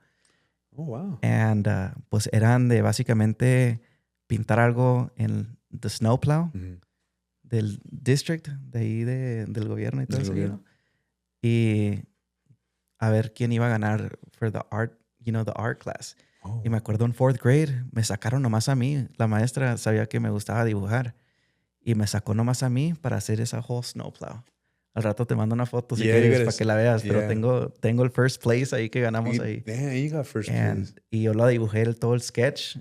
Oh, wow. And pues eran de básicamente pintar algo en the snowplow del district, de ahí del gobierno y todo eso, you know? Y a ver quién iba a ganar for the art, you know, the art class. Oh. Y me acuerdo en 4th grade, me sacaron nomás a mí. La maestra sabía que me gustaba dibujar. Y me sacó nomás a mí para hacer esa whole snowplow. Al rato te mando una foto si quieres para que la veas. Pero tengo el first place ahí que ganamos ahí. Yeah, you got first place. Y yo lo dibujé todo el sketch.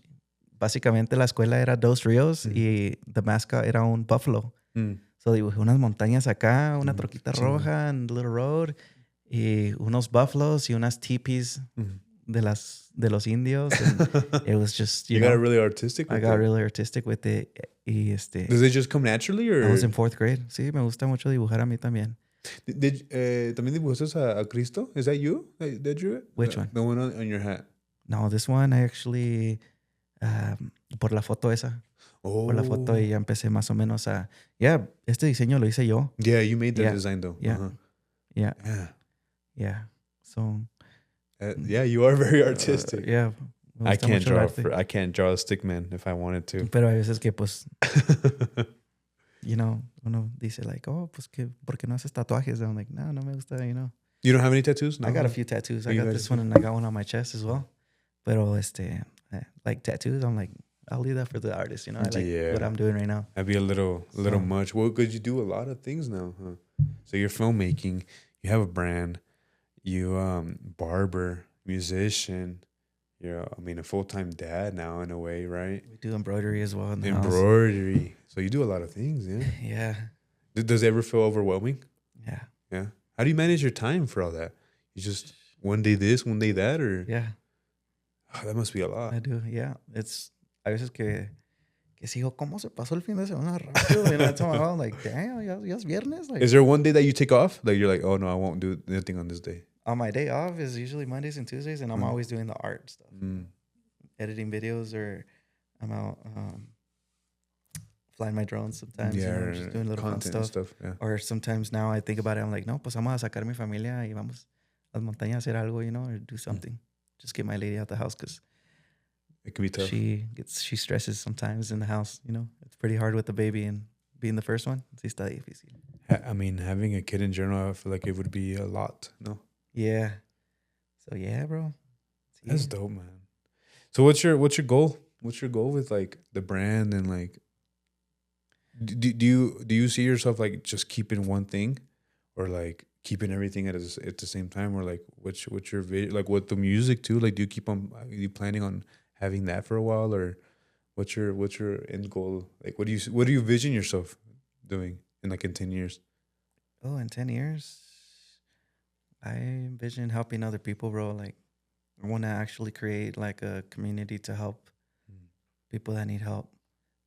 Básicamente la escuela era Dos Ríos y the mascot era un buffalo. So dibujé unas montañas acá, una troquita roja en Little Road y unos buffaloes y unas teepees de los indios. And it was just, you know, got really artistic with I got really artistic with it. Y Does it just come naturally? Or? I was in 4th grade. Sí, me gusta mucho dibujar a mí también. ¿También dibujaste a Cristo? Is that you that drew it? Which one? The one on your hat. No, this one I actually, por la foto esa. Oh. Por la foto y ya empecé más o menos a... Yeah, este diseño lo hice yo. Yeah, you made the design though. Yeah. Yeah. Yeah. Yeah. So... yeah, you are very artistic. Yeah. I can't draw a stick man if I wanted to. Pero hay veces que pues... you know, uno dice like, oh, pues que, ¿por qué no haces tatuajes? I'm like, no me gusta, you know. You don't have any tattoos? No. I got a few tattoos. I got this one and I got one on my chest as well. Pero like tattoos, I'm like, I'll leave that for the artist, you know. I like what I'm doing right now. That'd be a little much. Well, because you do a lot of things now, huh? So you're filmmaking, you have a brand, you barber, musician, you're a full-time dad now in a way, right? We do embroidery as well in the house. Embroidery. So you do a lot of things, yeah. Yeah. Does it ever feel overwhelming? Yeah. Yeah. How do you manage your time for all that? You just one day this, one day that, or yeah. Oh, that must be a lot. I do, yeah. It's a veces que sigo, ¿cómo se pasó el fin de semana rápido? And I tell my mom, like, damn, ya es viernes. Like, is there one day that you take off? Like you're like, oh no, I won't do anything on this day. On my day off is usually Mondays and Tuesdays, and I'm always doing the art stuff, editing videos, or I'm out flying my drones sometimes. Yeah, you know, just doing little fun stuff. Yeah. Or sometimes now I think about it, I'm like, no, pues vamos a sacar mi familia y vamos a las montañas a hacer algo, you know, or do something. Just get my lady out the house because it can be tough. She stresses sometimes in the house, you know. It's pretty hard with the baby and being the first one. Sí está difícil. I mean, having a kid in general, I feel like it would be a lot, no? Yeah. So yeah, bro. That's dope, man. So what's your goal? What's your goal with like the brand and like do you see yourself like just keeping one thing or like keeping everything at the same time, or like what's your vision, like with the music too? Like, are you planning on having that for a while, or what's your end goal? Like, what do you vision yourself doing in 10 years? Oh, in 10 years, I envision helping other people, bro. Like, I want to actually create like a community to help people that need help.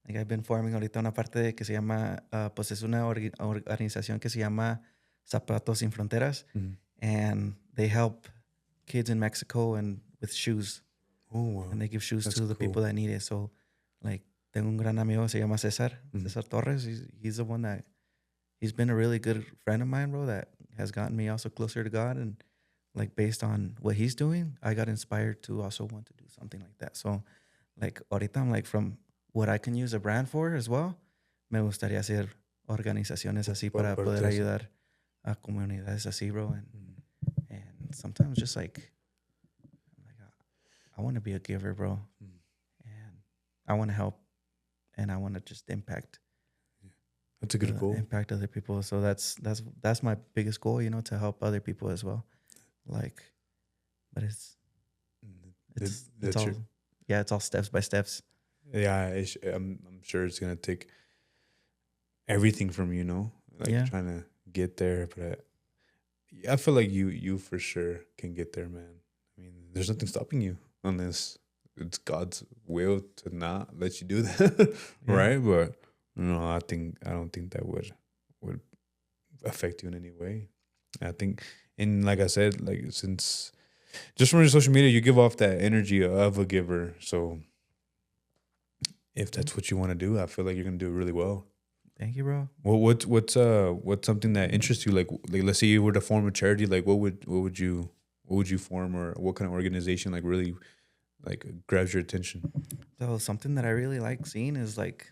Like I've been forming ahorita una parte de que se llama, pues es una organización que se llama Zapatos Sin Fronteras, and they help kids in Mexico and with shoes, Oh, wow. and they give shoes That's to the cool. people that need it. So, like, tengo un gran amigo que se llama Cesar, Cesar Torres. He's the one that, he's been a really good friend of mine, bro, that has gotten me also closer to God. And like based on what he's doing, I got inspired to also want to do something like that. So like ahorita I'm like, from what I can use a brand for as well, me gustaría hacer organizaciones así para poder ayudar a comunidades así, bro. And sometimes just like I want to be a giver, bro. And I want to help, and I want to just impact. That's a good goal. Impact other people. So that's my biggest goal, you know, to help other people as well. Like, but it's all, yeah, it's all steps by steps. Yeah, I'm sure it's gonna take everything from you, know, like trying to get there. But I feel like you for sure can get there, man. I mean, there's nothing stopping you unless it's God's will to not let you do that, right? But no, I don't think that would affect you in any way. I think, and like I said, like since just from your social media, you give off that energy of a giver. So if that's what you want to do, I feel like you're gonna do it really well. Thank you, bro. Well, what's something that interests you? Like let's say you were to form a charity, like what would you form, or what kind of organization like really like grabs your attention? So something that I really like seeing is like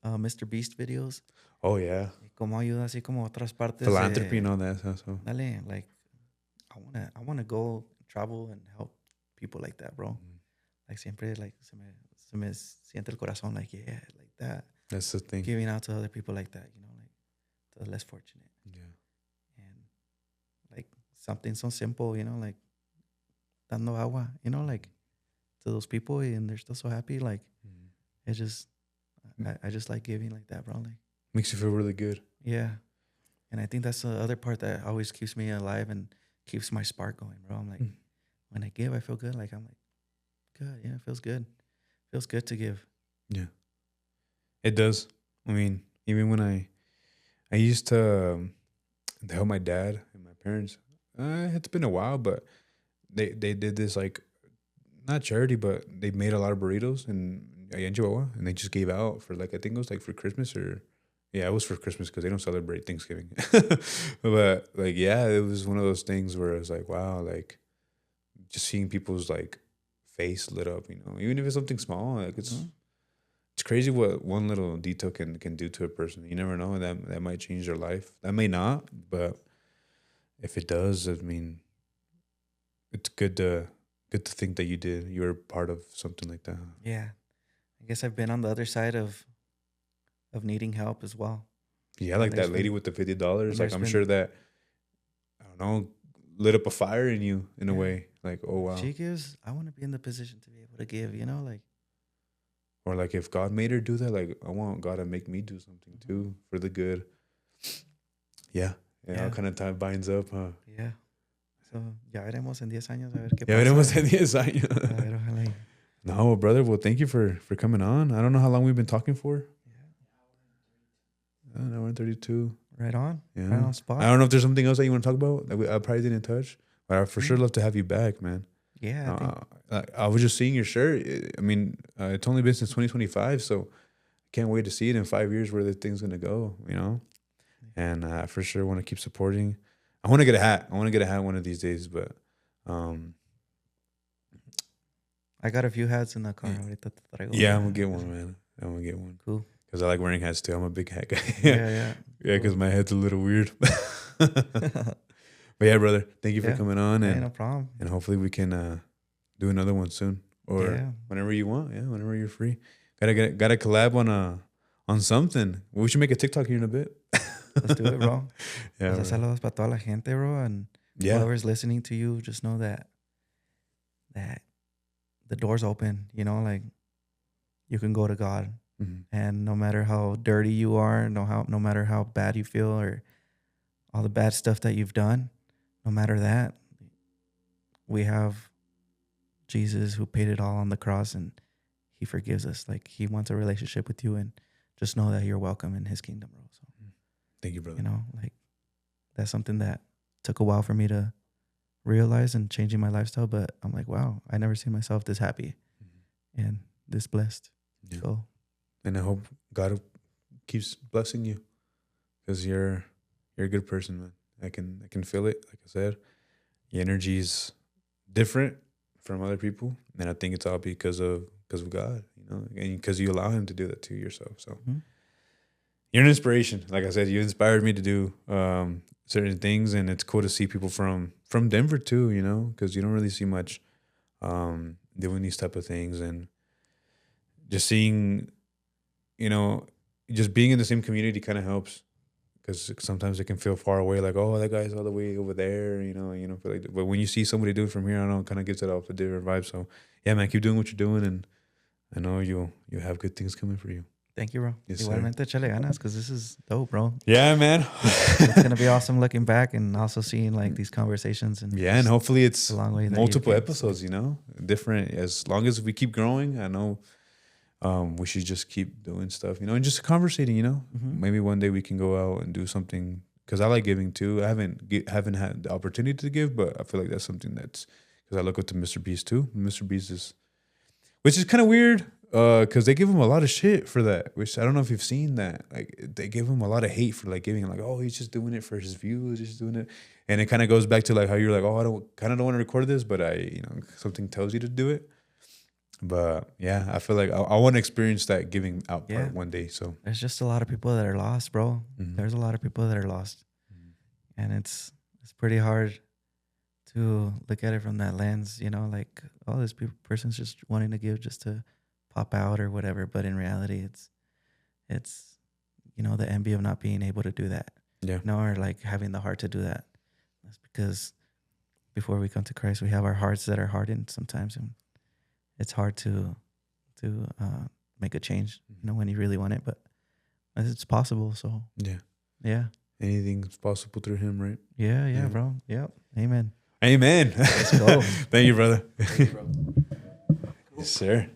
Mr. Beast videos. Oh yeah. Como ayuda así como otras partes. Philanthropy and all that. So. Dale, like I wanna go travel and help people like that, bro. Like siempre like se me siente el corazón, like yeah, like that. That's the thing. Giving out to other people like that, you know, like to the less fortunate. Yeah. And like something so simple, you know, like dando agua, you know, like to those people, and they're still so happy. Like it's just, I just like giving like that, bro. Like makes you feel really good. Yeah. And I think that's the other part that always keeps me alive and keeps my spark going, bro. I'm like, when I give, I feel good. Like I'm like, good. Yeah, it feels good. Feels good to give. Yeah. It does. I mean, even when I used to help my dad and my parents, it's been a while, but they did this like, not charity, but they made a lot of burritos in Chihuahua, and they just gave out for like, I think it was like for Christmas, or yeah, it was for Christmas because they don't celebrate Thanksgiving. But like, yeah, it was one of those things where I was like, wow, like just seeing people's like face lit up, you know, even if it's something small, like it's crazy what one little detail can do to a person. You never know, that might change their life. That may not, but if it does, I mean, it's good to think that you were part of something like that. Yeah. I guess I've been on the other side of needing help as well. Yeah, like that lady with the $50. Like I'm sure that, I don't know, lit up a fire in you in a way. Like, oh wow. She gives, I want to be in the position to be able to give, you know, like. Or like if God made her do that, like I want God to make me do something too for the good. Yeah. All kind of time binds up, huh? Yeah. So, ya veremos en 10 años a ver qué pasa. Ya veremos en 10 años. A ver, ojalá. No, brother. Well, thank you for coming on. I don't know how long we've been talking for. An hour and 32. Right on. Yeah. Right on spot. I don't know if there's something else that you want to talk about that I probably didn't touch, but I'd for sure love to have you back, man. Yeah. I was just seeing your shirt. I mean, it's only been since 2025, so I can't wait to see it in 5 years where the thing's going to go, you know? And I for sure want to keep supporting. I want to get a hat. One of these days, but I got a few hats in the car. Yeah, I'm going to get one, man. I'm going to get one. Cool. Because I like wearing hats too. I'm a big hat guy. Yeah. Yeah, because my head's a little weird. But yeah, brother, thank you for coming on. And, no problem. And hopefully we can do another one soon. Or whenever you want. Yeah, whenever you're free. Gotta collab on something. We should make a TikTok here in a bit. Let's do it, bro. Yeah. Pues saludos para toda la gente, bro. And whoever's listening to you, just know that the door's open, you know, like you can go to God. And no matter how dirty you are, no matter how bad you feel or all the bad stuff that you've done, no matter that, we have Jesus who paid it all on the cross, and he forgives us. Like, he wants a relationship with you, and just know that you're welcome in his kingdom, bro. So, Thank you, brother. you know, like, that's something that took a while for me to realize and changing my lifestyle. But I'm like, wow, I never seen myself this happy and this blessed. Yeah. So, And I hope God keeps blessing you, because you're a good person, man. I can feel it. Like I said, your energy is different from other people, and I think it's all because of God, you know, and because you allow Him to do that to yourself. So you're an inspiration. Like I said, you inspired me to do certain things, and it's cool to see people from Denver too, you know, because you don't really see much doing these type of things, and just seeing, you know, just being in the same community kind of helps, because sometimes it can feel far away, like, oh, that guy's all the way over there, you know, feel like, but when you see somebody do it from here, I don't know, it kind of gives it off a different vibe. So yeah, man, keep doing what you're doing, and I know you have good things coming for you. thank you, bro. Yes, sir. Igualmente, échale ganas, because this is dope, bro. Yeah, man. It's going to be awesome looking back and also seeing like these conversations. And Yeah, and hopefully it's the long way that multiple you've came. episodes, you know, different. As long as we keep growing, I know we should just keep doing stuff, you know, and just conversating, you know. Maybe one day we can go out and do something, because I like giving too. I haven't had the opportunity to give, but I feel like that's something that's, because I look up to Mr. Beast too. Mr. Beast is, which is kind of weird, because they give him a lot of shit for that, which I don't know if you've seen that. Like, they give him a lot of hate for like giving, like, oh, he's just doing it for his views, he's doing it. And it kind of goes back to like how you're like, oh, I don't want to record this, but something tells you to do it. But yeah, I feel like I want to experience that giving out part one day. So there's just a lot of people that are lost, bro. There's a lot of people that are lost, and it's pretty hard to look at it from that lens, you know, like, oh, this person's just wanting to give just to pop out or whatever. But in reality, it's you know, the envy of not being able to do that, yeah, you know, or like having the heart to do that. That's because before we come to Christ, we have our hearts that are hardened sometimes, and it's hard to make a change, you know, when you really want it, but it's possible. So yeah, anything's possible through Him, right? Yeah, bro. Yep. Amen. Amen. Let's go. Thank you, brother. Thank you, bro. Yes, sir.